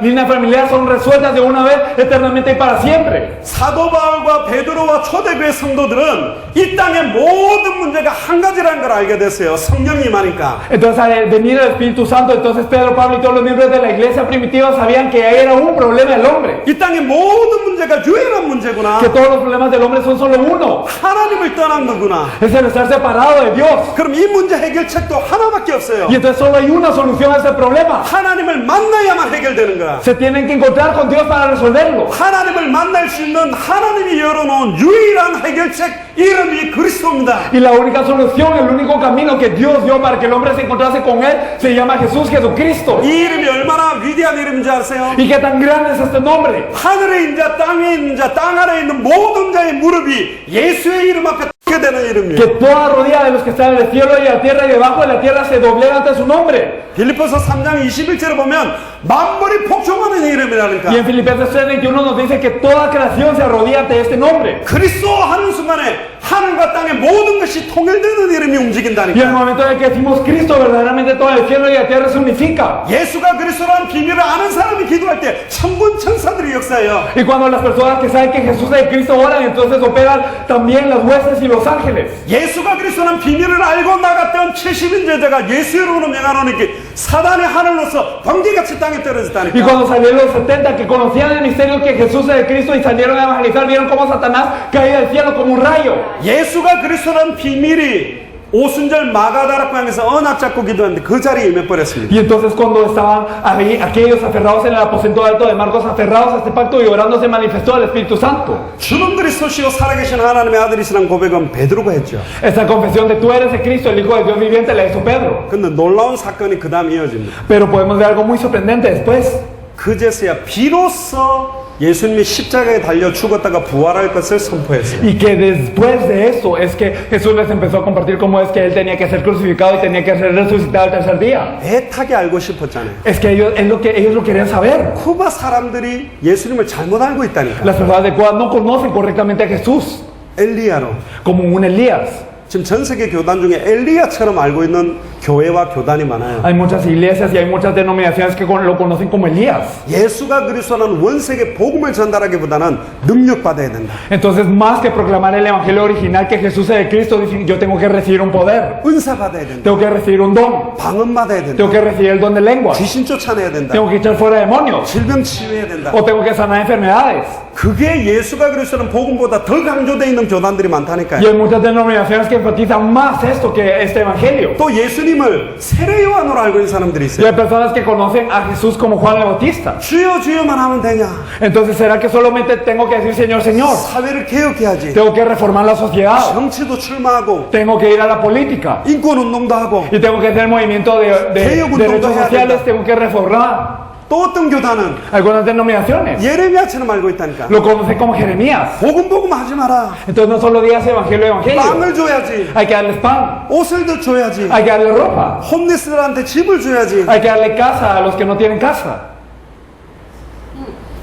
línea familiar son resueltas de una vez eternamente y para siempre. 사도 바울과 베드로와 초대교회 성도들은 이 땅의 모든 문제가 한 가지라는 걸 알게 됐어요. 성령님하니까. Entonces al venir el Espíritu Santo, entonces Pedro, Pablo y todos los miembros de la iglesia primitiva sabían que era un problema del hombre. 이 땅의 모든 문제가 유일한 문제구나. Que todos los problemas del hombre son solo uno. 하나님을 떠난 거구나. Es el estar separado de Dios. 그럼 이 문제 해결책도 하나밖에 없어요. Y entonces solo hay una solución a ese problema. 하나님을 만나야만 해결되는 거야. Se tienen que encontrar con Dios para resolverlo. 하나님을 만날 수 있는 하나님이 열어놓은 유일한 해결책 이름이 그리스도입니다. Y la única solución, el único camino que Dios dio para que el hombre se encontrase con Él, se llama Jesús Jesucristo. 이 이름이 얼마나 위대한 이름인지 아세요? ¿Y qué tan grande es este nombre? 하늘에 있는 자, 땅에 있는 자, 땅 아래에 있는 모든 자의 무릎이 예수의 이름 앞에 게 되는 이름이에요. Que toda rodilla de los que están en el cielo y en la tierra y debajo de la tierra se doblega ante su nombre. 빌립보서 3장 21절에 보면 만물이 복종하는 이름이라니까. Y en Filipenses 3:21 nos dice que toda creación se arrodilla ante este nombre. 그리스도 하는 순간에 하늘과 땅의 모든 것이 통일되는 이름이 Y en el 움직인다니까. momento en que decimos Cristo, verdaderamente todo el cielo y la tierra se unifica. 예수가 그리스도라는 비밀을 아는 사람이 기도할 때 천군 천사들이 역사해요. Y cuando las personas que saben que Jesús es Cristo oran, entonces operan también las huestes y los ángeles. 예수가 그리스도라는 비밀을 알고 나갔던 70인 제자가 예수로 명하노니 사단의 하늘로서 번개같이 땅에 Y 떨어졌다니까. cuando salieron los 70 que conocían el misterio que Jesús es Cristo y salieron a evangelizar, vieron cómo Satanás caía del cielo como un rayo. 예수가 그리스도라는 비밀이 오순절 마가다락방 향해서 언약 잡고 기도하는데 그 자리에 임해버렸습니다. Y entonces cuando estaban ahí, aquellos aferrados en el aposento alto de Marcos, aferrados a este pacto y orando, se manifestó el Espíritu Santo. 주는 그리스도시요 살아계신 하나님의 아들이시라는 고백은 베드로가 했죠. Esta confesión de tú eres el Cristo, el Hijo de Dios viviente, la hizo Pedro. 근데 놀라운 사건이 그 다음 이어집니다. Pero podemos ver algo muy sorprendente después. 그제서야 비로소 예수님이 십자가에 달려 죽었다가 부활할 것을 선포했어요. Y que después de eso es que Jesús les empezó a compartir cómo es que Él tenía que ser crucificado y tenía que ser resucitado el tercer día. 애타게 알고 싶었잖아요. Es que ellos lo querían saber. 쿠바 사람들이 예수님을 잘못 알고 있다니까. Las personas de Cuba no conocen correctamente a Jesús 엘리야로. como un Elías. 지금 전 세계 교단 중에 엘리야처럼 알고 있는 교회와 교단이 많아요. Hay muchas iglesias y hay muchas denominaciones que lo conocen como Elías. 예수가 그리스도는 원세계 복음을 전달하기보다는 능력받아야 된다. Entonces, más que proclamar el evangelio original que Jesús es de Cristo, dicen, yo tengo que recibir un poder, 은사 받아야 된다. tengo que recibir un don, 방언 받아야 된다. tengo que recibir el don de lengua, 귀신 쫓아내야 된다. tengo que echar fuera demonios, 질병 치유해야 된다. o tengo que sanar enfermedades. 그게 예수가 그리스도는 복음보다 더 강조되어 있는 교단들이 많다니까요. Y hay muchas denominaciones que enfatizan más esto que este evangelio. 또 예수님을 세례 요한으로 알고 있는 사람들이 Y 있어요. hay personas que conocen a Jesús como Juan el Bautista. 주여 주여만 하면 되냐? Entonces, ¿será que solamente tengo que decir Señor, Señor? 사회를 개혁해야지. Tengo que reformar la sociedad, 정치도 출마하고 tengo que ir a la política, 인권운동도 하고 y tengo que hacer movimiento de derechos sociales, tengo que reformar. 또 어떤 교단은 Algunas denominaciones 예레미야처럼 알고 있다니까. lo conocen como Jeremías. 복음 하지 마라. Entonces no solo digas evangelio, evangelio. 빵을 줘야지. Hay que darles pan, 옷을 더 줘야지. hay que darle ropa, 홈리스들한테 집을 줘야지. hay que darle casa a los que no tienen casa.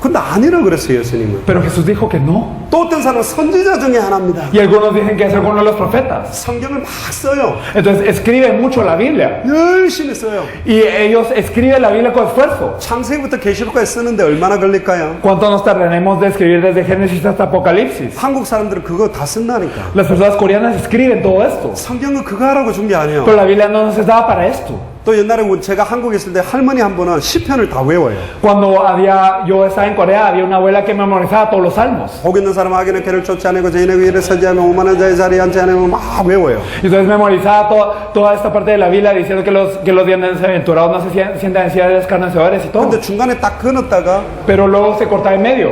근데 아니라고 그랬어요, 예수님은. Pero Jesús dijo que no. 또 어떤 사람은 선지자 중에 하나입니다. Y algunos dicen que es alguno de los profetas. 성경을 막 써요. Entonces escriben mucho la Biblia. 열심히 써요. Y ellos escriben la Biblia con esfuerzo. 창세기부터 계시록까지 쓰는데 얼마나 걸릴까요? ¿Cuánto nos tardaremos de escribir desde Génesis hasta Apocalipsis? 한국 사람들은 그거 다 쓴다니까. Las personas coreanas escriben todo esto. 성경은 그거 하라고 준 게 아니에요. Pero la Biblia no nos es dada para esto. 또 옛날에 제가 한국에 있을 때 할머니 한 분은 시편을 다 외워요. Cuando yo estaba en Corea, había una abuela que memorizaba todos los salmos. 복 있는 사람 악인의 길을 쫓지 않고 죄인의 위를 서지 않으며 오만한 자의 자리에 앉지 않으며 막 외워요. Y entonces memorizaba toda esta parte de la Biblia diciendo que los bienaventurados no se sientan en silla de escarnecedores y todo. 근데 중간에 딱 끊었다가 Pero luego se cortaba en medio.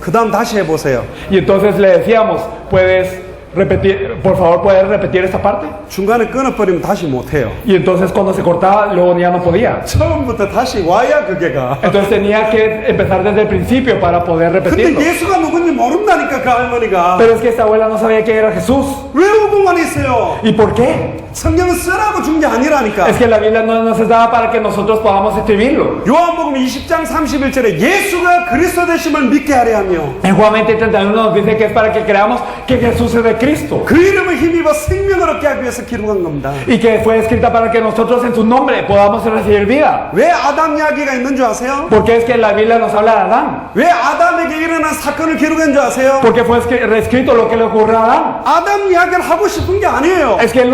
그 다음 다시 해보세요. Y entonces le decíamos, ¿puedes repetir, por favor, puedes repetir esta parte? 중간에 끊어버리면 다시 못해요. Y entonces cuando se cortaba, luego ya no podía. 처음부터 다시 와야 그게 가. Entonces tenía que empezar desde el principio para poder repetirlo. 근데 예수가 누군지 모른다니까 그 할머니가. Pero es que esta abuela no sabía quién era Jesús. 외우고만 있어요. ¿Y por qué? 성경은 쓰라고 준 게 아니라니까. Es que la Biblia no nos es dada para que nosotros podamos escribirlo. 요한복음 20장 31절에 예수가 그리스도 되심을 믿게 하려 하며 En Juan 20:31 nos dice que es para que creamos que Jesús es de Cristo. 그 이름을 힘입어 생명을 얻게 하기 위해서 기록한 겁니다. Y que fue escrita para que nosotros en su nombre podamos recibir vida. 왜 아담 이야기가 있는 줄 아세요? Porque es que la Biblia nos habla de Adán. 왜 아담에게 일어난 사건을 기록한 줄 아세요? Porque fue reescrito lo que le ocurrió a Adán. 아담 이야기를 하고 싶은 게 아니에요. Es que él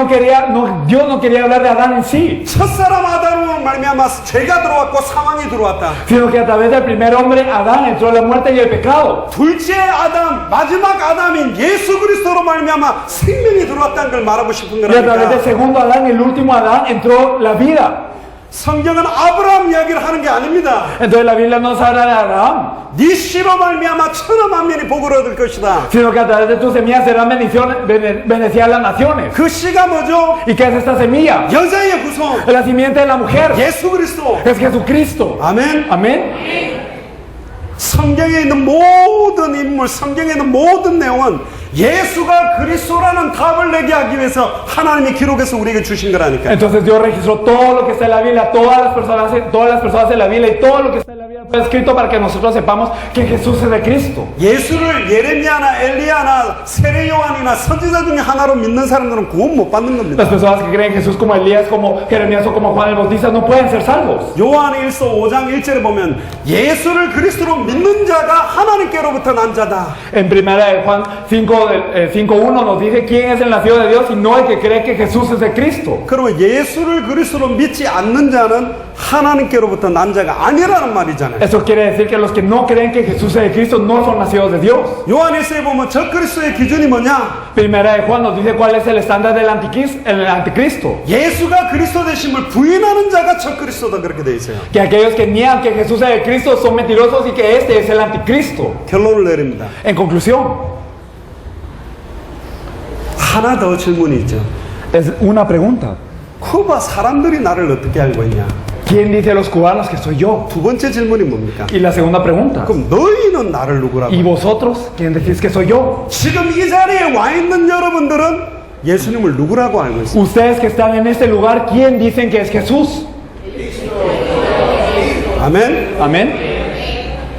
Dios no quería hablar de Adán en sí, 첫사람 아담으로 말미암아 죄가 들어왔고 사망이 들어왔다. sino que a través del primer hombre, Adán, entró la muerte y el pecado. 둘째 아담, 마지막 아담인 예수 그리스도로 말미암아 생명이 들어왔다는 걸 말하고 싶은 Y a través del 거라니까. segundo Adán, el último Adán, entró la vida. 성경은 아브라함 이야기를 하는 게 아닙니다. Entonces la Biblia no nos habla de Abraham, 네 씨로 말미암아 천하 만민이 복을 얻을 것이다. sino que a través de tu semilla serán bendecidas las naciones. 그 씨가 뭐죠? ¿Y qué es esta semilla? 여자의 후손 Es la simiente de la mujer. 예수 그리스도. Es Jesucristo. 아멘. Amén. 성경에 있는 모든 인물, 성경에 있는 모든 내용은 예수가 그리스도라는 답을 내게 하기 위해서 하나님이 기록해서 우리에게 주신 거라니까. Entonces Dios registró todo lo que está en la Biblia, todas las personas en la Biblia y todo lo que está en la Biblia fue escrito para que nosotros sepamos que Jesús es de Cristo. 예수를 예레미야나 엘리야나 세례 요한이나 선지자 중에 하나로 믿는 사람들은 구원 못 받는 겁니다. Las personas que creen en Jesús como Elías, como Jeremías o como Juan el Bautista no pueden ser salvos. 요한 1서 5장 1절에 보면 예수를 그리스도로 믿는 자가 하나님께로부터 난 자다. En primera de Juan 5:1 nos dice quién es el nacido de Dios y no el que cree que Jesús es de Cristo. 그러면 예수를 그리스도로 믿지 않는 자는 하나님께로부터 난 자가 아니라는 말이잖아요. Eso quiere decir que los que no creen que Jesús es de Cristo no son nacidos de Dios. 요한 1서에 보면 저 그리스도의 기준이 뭐냐? Primera de Juan nos dice cuál es el estándar del anticristo. 예수가 그리스도 되심을 부인하는 자가 저 그리스도다 그렇게 돼 있어요. Que aquellos que niegan que Jesús es de Cristo son mentirosos y que este es el anticristo. 결론을 내립니다. En conclusión, 하나 더 질문이 있죠. es una pregunta. 쿠바 사람들이 나를 어떻게 알고 있냐? ¿Quién dice a los cubanos que soy yo? 두 번째 질문이 뭡니까? Y la segunda pregunta, 그럼 너희는 나를 누구라고? ¿y vosotros quién decís que soy yo? 지금 이 자리에 와 있는 여러분들은 예수님을 누구라고 알고 있어요? Ustedes que están en este lugar, ¿quién dicen que es Jesús? 아멘? Amén.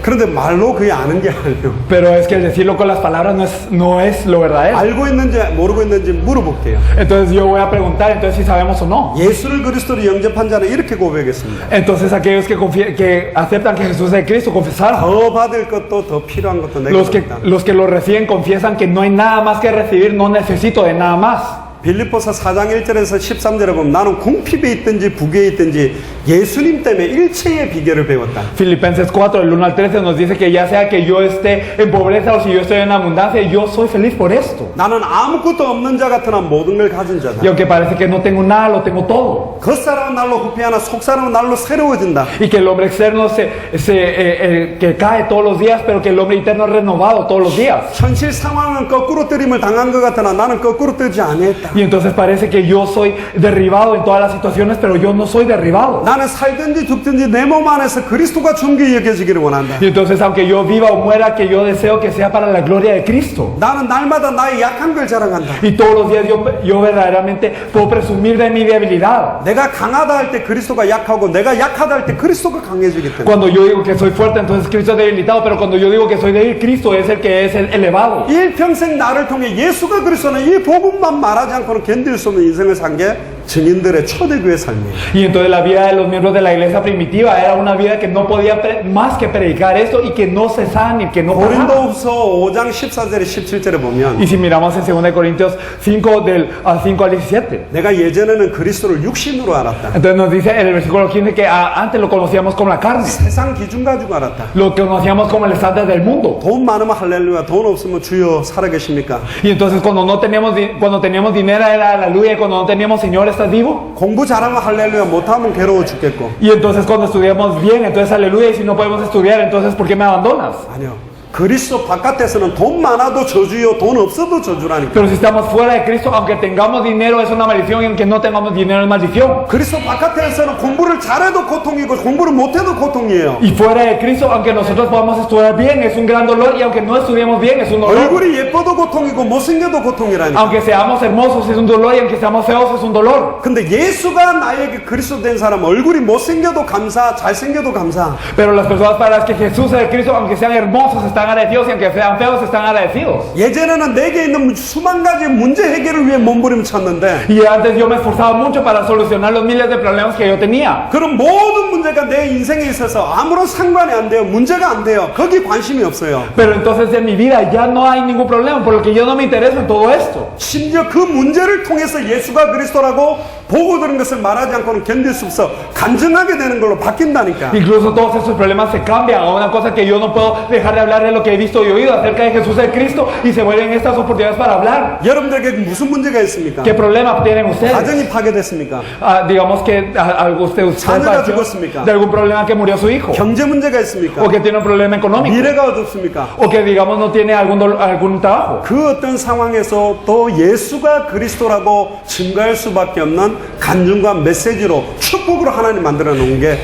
그런데 말로 그게 아는 게 아니에요. Pero es que el decirlo con las palabras no es lo verdadero. 알고 있는지 모르고 있는지 물어볼게요. Entonces yo voy a preguntar entonces si sabemos o no. 예수를 그리스도로 영접한 자는 이렇게 고백했습니다. Entonces aquellos que aceptan que Jesús es de Cristo confesaron. 더 받을 것도 더 필요한 것도 내게 없다. Los que lo reciben confiesan que no hay nada más que recibir, no necesito de nada más. 빌립보서 4장 1절에서 13절에 보면 나는 궁핍에 있든지 부귀에 있든지 예수님 때문에 일체의 비결을 배웠다. Filipenses 4, del 1 al 13 nos dice que ya sea que yo esté en pobreza o si yo estoy en abundancia, yo soy feliz por esto. 나는 아무것도 없는 자 같으나 모든 걸 가진 자다. Y aunque parece que no tengo nada, lo tengo todo. 겉사람은 날로 후패하나 속사람은 날로 새로워진다. Y que el hombre externo que cae todos los días, pero que el hombre interno es renovado todos los días. 현실 상황은 거꾸로 뜨림을 당한 것 같으나 나는 거꾸로 뜨지 아니했다. Y entonces parece que yo soy derribado en todas las situaciones, pero yo no soy derribado. 나는 살든지 죽든지 내 몸 안에서 그리스도가 존귀히 여겨지기를 원한다. Y entonces aunque yo viva o muera, que yo deseo que sea para la gloria de Cristo. 나는 날마다 나의 약한 걸 자랑한다. Y todos los días yo verdaderamente puedo presumir de mi debilidad. 내가 강하다 할 때 그리스도가 약하고 내가 약하다 할 때 그리스도가 강해지기 때문에. Cuando yo digo que soy fuerte, entonces Cristo es debilitado, pero cuando yo digo que soy débil, Cristo es el que es el elevado. 일평생 나를 통해 예수가 그리스도는 이 복음만 말하지 않고는 견딜 수 없는 인생을 산 게 증인들의 초대교회 삶이에요. Y entonces la vida de los miembros de la iglesia primitiva era una vida que no podía más que predicar esto y que no cesaban y que no paraban. 고린도후서 5장 14절에 17절에 보면 Y si miramos en 2 Corintios 5 del 5 al 17, 내가 예전에는 그리스도를 육신으로 알았다. entonces nos dice en el versículo 15 que antes lo conocíamos como la carne, 세상 기준 가지고 알았다. lo conocíamos como el estándar del mundo. 돈 많으면 할렐루야, 돈 없으면 주여 살아계십니까? Y entonces cuando teníamos dinero era aleluya, y cuando no teníamos Señor estás vivo. 공부 잘하면 할렐루야, 못하면 괴로워 죽겠고. Y entonces cuando estudiamos bien, entonces aleluya, y si no podemos estudiar, entonces ¿por qué me abandonas? 아니요. 그리스도 바깥에서는 돈 많아도 저주요, 돈 없어도 저주라니까. Pero si estamos fuera de Cristo, aunque tengamos dinero es una maldición, y aunque no tengamos dinero es maldición. 그리스도 바깥에서는 공부를 잘해도 고통이고 공부를 못해도 고통이에요. Y fuera de Cristo, aunque nosotros podamos estudiar bien, es un gran dolor, y aunque no estudiemos bien, es un dolor. 얼굴이 예뻐도 고통이고 못생겨도 고통이라니까. Aunque seamos hermosos es un dolor, y aunque seamos feos es un dolor. 근데 예수가 나에게 그리스도 된 사람 얼굴이 못생겨도 감사, 잘생겨도 감사. Pero las personas para las que Jesús es el Cristo, aunque sean hermosos, están agradecidos, y aunque sean feos, están agradecidos. 예전에는 내게 있는 수만 가지 문제 해결을 위해 몸부림쳤는데 Y antes yo me esforzaba mucho para solucionar los miles de problemas que yo tenía. 그런 모든 문제가 내 인생에 있어서 아무런 상관이 안 돼요. 문제가 안 돼요. 거기 관심이 없어요. Pero entonces en mi vida ya no hay ningún problema, por lo que yo no me intereso en todo esto. 심지어 그 문제를 통해서 예수가 그리스도라고 보고 들은 것을 말하지 않고는 견딜 수 없어. 간증하게 되는 걸로 바뀐다니까. Incluso todos esos problemas se cambian a una cosa que yo no puedo dejar de hablar de lo que he visto y oído acerca de Jesús el Cristo, y se vuelven estas oportunidades para hablar. 여러분들에게 무슨 문제가 있습니까? ¿Qué problema tienen ustedes? 가정이 파괴됐습니까? Digamos que usted 자녀가 padeció 죽었습니까? de algún problema que murió su hijo, 경제 문제가 있습니까? o que tiene un problema económico, 미래가 어둡습니까? o que digamos no tiene algún trabajo. 그 어떤 상황에서 또 예수가 그리스도라고 증거할 수밖에 없는 간증과 메시지로 축복으로 하나님 만들어 놓은 게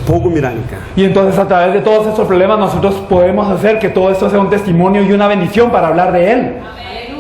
복음이라니까. Y entonces a través de todos estos problemas nosotros podemos hacer que todo esto sea un testimonio y una bendición para hablar de Él.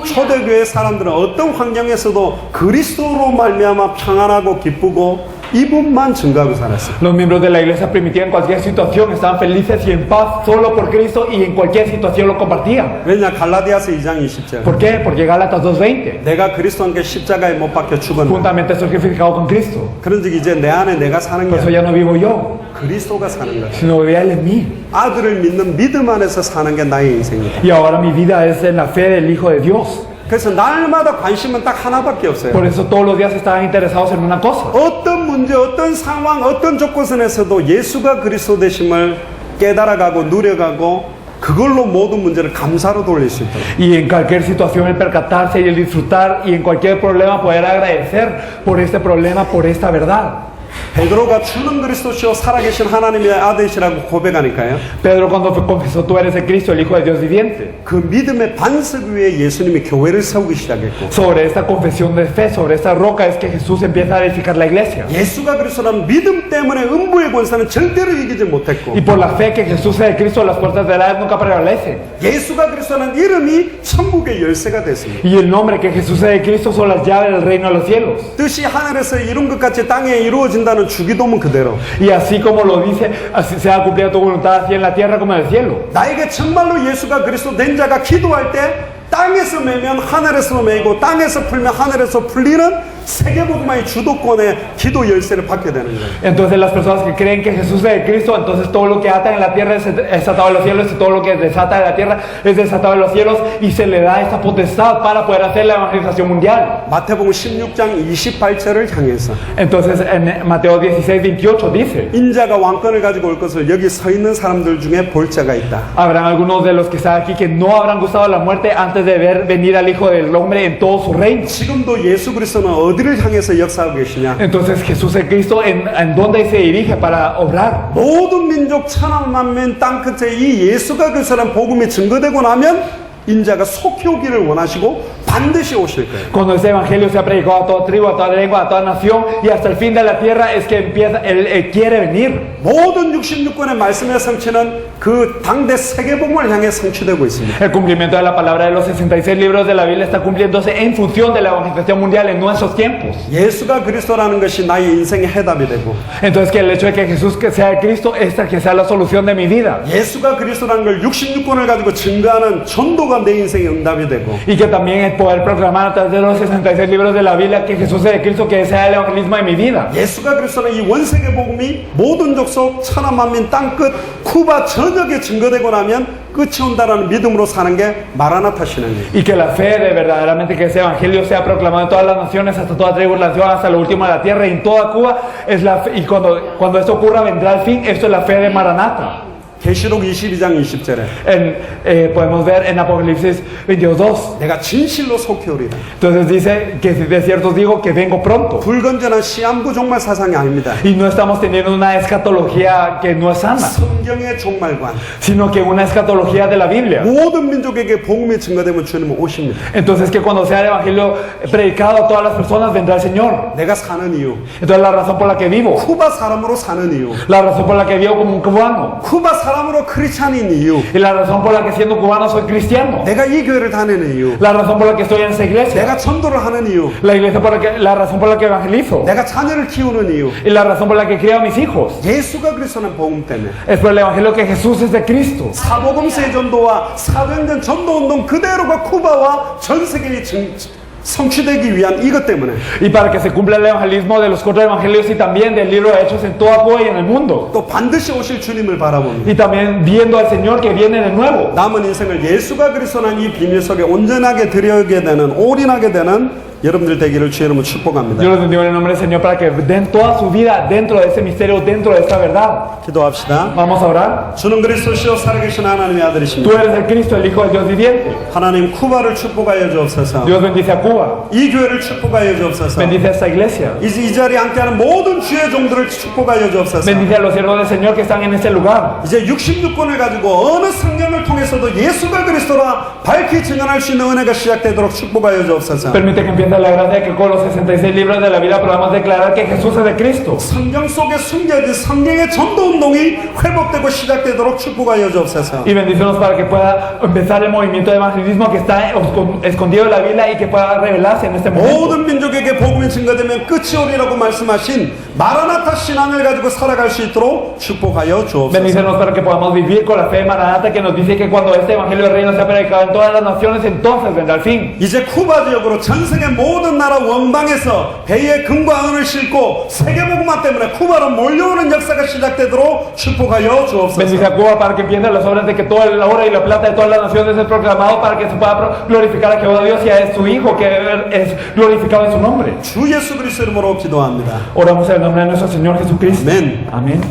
초대교회 사람들은 어떤 환경에서도 그리스도로 말미암아 평안하고 기쁘고 이분만 증거하고 살았어요. Los miembros de la iglesia primitiva en cualquier situación estaban felices y en paz solo por Cristo, y en cualquier situación lo compartían. 왜냐? 갈라디아서 2장 20절. ¿Por qué? Porque Gálatas 2:20, 내가 그리스도와 함께 십자가에 못 박혀 죽었나. juntamente estoy crucificado con Cristo. 그런즉 이제 내 안에 내가 사는 게 Por eso 아니라 ya no vivo yo, 그리스도가 사는 거야. sino vive Él en mí. 아들을 믿는 믿음 안에서 사는 게 나의 인생이다. Y ahora mi vida es en la fe del Hijo de Dios. 그래서 날마다 관심은 딱 하나밖에 없어요. Por eso todos los días estaban interesados en una cosa. 어떤 문제, 어떤 상황, 어떤 조건에서도 예수가 그리스도 되심을 깨달아가고 누려가고 그걸로 모든 문제를 감사로 돌릴 수 있도록. Y en cualquier situación el percatarse y el disfrutar, y en cualquier problema poder agradecer por este problema, por esta verdad. 베드로가 주는 그리스도시요 살아계신 하나님의 아들이시라고 고백하니까요. Pedro cuando confesó tú eres el Cristo, el Hijo de Dios viviente. 그 믿음의 반석 위에 예수님이 교회를 세우기 시작했고 Sobre esta confesión de fe, sobre esta roca es que Jesús empieza a edificar la iglesia. 예수가 그리스도라는 믿음 때문에 음부의 권세는 절대로 이기지 못했고 Y por la fe que Jesús es el Cristo, las puertas del Hades nunca prevalecen. 예수가 그리스도라는 이름이 천국의 열쇠가 됐습니다. Y el nombre que Jesús es el Cristo son las llaves del reino de los cielos. 뜻이 하늘에서 이룬 것 같이 땅에 이루어진다는 주기도문 그대로 Y así como lo dice, así sea cumplida tu voluntad, así en la tierra como en el cielo. 나에게 정말로 예수가 그리스도 된 자가 기도할 때 땅에서 매면 하늘에서 매고 땅에서 풀면 하늘에서 풀리는 세계복음화의 주도권의 기도 열쇠를 받게 되는 거예요. Entonces las personas que creen que Jesús es el Cristo, entonces todo lo que ata en la tierra es atado en los cielos, y todo lo que desata en la tierra es desatado en los cielos, y se le da esta potestad para poder hacer la evangelización mundial. 마태복음 16장 28절을 향해서 Entonces en Mateo 16:28 dice: 인자가 왕권을 가지고 올 것을 여기 서 있는 사람들 중에 볼 자가 있다. Habrán algunos de los que están aquí que no habrán gustado la muerte antes de ver venir al Hijo del Hombre en todo su reino. 지금도 예수 그리스도는 어디를 향해서 역사하고 계시냐? Entonces Jesús el Cristo en dónde se dirige para obrar. 모든 민족 천하 만민 땅 끝에 이 예수가 그리스도라는 복음이 증거되고 나면 인자가 속히 오기를 원하시고 반드시 오실 거예요. Cuando este evangelio se ha predicado a toda tribu, a toda lengua, a toda nación y hasta el fin de la tierra es que empieza, él quiere venir. 모든 66권의 말씀의 성취는 그 당대 세계복음을 향해 성취되고 있습니다. El cumplimiento de la palabra de los 66 libros de la Biblia está cumpliéndose en función de la evangelización mundial en nuestros tiempos. 예수가 그리스도라는 것이 나의 인생의 해답이 되고 Entonces que el hecho de que Jesús que sea Cristo es que sea la solución de mi vida. 예수가 그리스도라는 걸 66권을 가지고 증거하는 전도가 내 인생의 응답이 되고 Y que también el poder proclamar a través de los 66 libros de la Biblia que Jesús es Cristo, que sea el evangelismo de mi vida. 예수가 그리스도는 이 원세계 복음이 모든 족속 천하 만민 땅끝 쿠바 전역에 증거되고 나면 끝이 온다라는 믿음으로 사는 게 마라나타 신앙이에요. Y que la fe de verdaderamente que ese evangelio sea proclamado en todas las naciones, hasta toda tribulación, hasta lo último de la tierra y en toda Cuba, es la fe. Y cuando esto ocurra vendrá el fin. Esto es la fe de Maranata. 계시록 22장 20절에 Podemos ver en Apocalipsis 22:2. 내가 진실로 속히 오리다. Entonces dice que de cierto os digo que vengo pronto. 불건전한 시한부 종말 사상이 아닙니다. Y no estamos teniendo una escatología que no es sana, 성경의 종말관. sino que una escatología de la Biblia. 모든 민족에게 복음이 증거되면 주님은 오십니다. Entonces que cuando sea el evangelio predicado a todas las personas vendrá el Señor. 내가 사는 이유, Entonces la razón por la que vivo, 쿠바 사람으로 사는 이유, la razón por la que vivo como un cubano, 쿠바 사람으로 크리스찬인 이유, y la razón por la que siendo cubano soy cristiano, 내가 이 교회를 다니는 이유, la razón por la que estoy en esa iglesia, 내가 전도를 하는 이유, la razón por la que evangelizo, 내가 자녀를 키우는 이유. y la razón por la que crío a mis hijos, 예수가 그리스도는 복음 때문에. es por el evangelio que Jesús es de Cristo. 사복음세 전도와 사도행전 전도운동 그대로가 쿠바와 전 세계에 성취되기 위한 이것 때문에. Y para que se cumpla el evangelismo de los 4 evangelios y también del libro de Hechos en toda Cuba y en el mundo. 또 반드시 오실 주님을 바라봅니다. Y también viendo al Señor que viene de nuevo. 남은 인생을 예수가 그리스도라는 이 비밀 속에 온전하게 들여오게 되는, 올인하게 되는 여러분들 되기를 주의 이름으로 축복합니다. Yo les bendigo en el nombre del Señor para que den toda su vida dentro de ese misterio, dentro de esta verdad. 기도합시다. Vamos a orar. 주는 그리스도시요 살아계신 하나님의 Tú 아들이십니다. eres el Cristo, el Hijo del Dios viviente. 하나님 쿠바를 축복하여 주옵소서. Dios bendice a Cuba. 이 교회를 축복하여 주옵소서. Bendice a esta iglesia. 이 자리에 함께하는 모든 주의 종들을 축복하여 주옵소서. Bendice a los siervos del Señor que están en este lugar. 이제 66권을 가지고 어느 성경을 통해서도 예수가 그리스도라 밝히 증언할 수 있는 은혜가 시작되도록 축복하여 주옵소서. Permite que empiece la gracia de que con los 66 libros de la Biblia podamos declarar que Jesús es de Cristo. 성경 속에 숨겨진 성경의 전도 운동이 회복되고 시작되도록 축복하여 주옵소서. Y bendícenos para que pueda empezar el movimiento de evangelismo que está escondido en la Biblia y que pueda revelarse en este momento. 모든 민족에게 복음이 증거되면 끝이 오리라고 말씀하신 마라나타 신앙을 가지고 살아갈 수 있도록 축복하여 주옵소서. Bendícenos para que podamos vivir con la fe de Maranata que nos dice que cuando este evangelio del reino sea predicado en todas las naciones, entonces vendrá el fin. 이제 쿠바 지역으로 전 세계 모든 나라 원방에서 배에 금과 은을 싣고 세계복음화 때문에 쿠바로 몰려오는 역사가 시작되도록 축복하여 주옵소서. Bendice a Cuba para que empiecen las obras de que toda la oro y la plata de todas las naciones es proclamado para que se pueda glorificar a Jehová Dios y a su Hijo que es glorificado en su nombre. 주 예수 그리스도 이름으로 기도합니다. Oramos en el nombre de nuestro Señor Jesucristo. 아멘. Amén.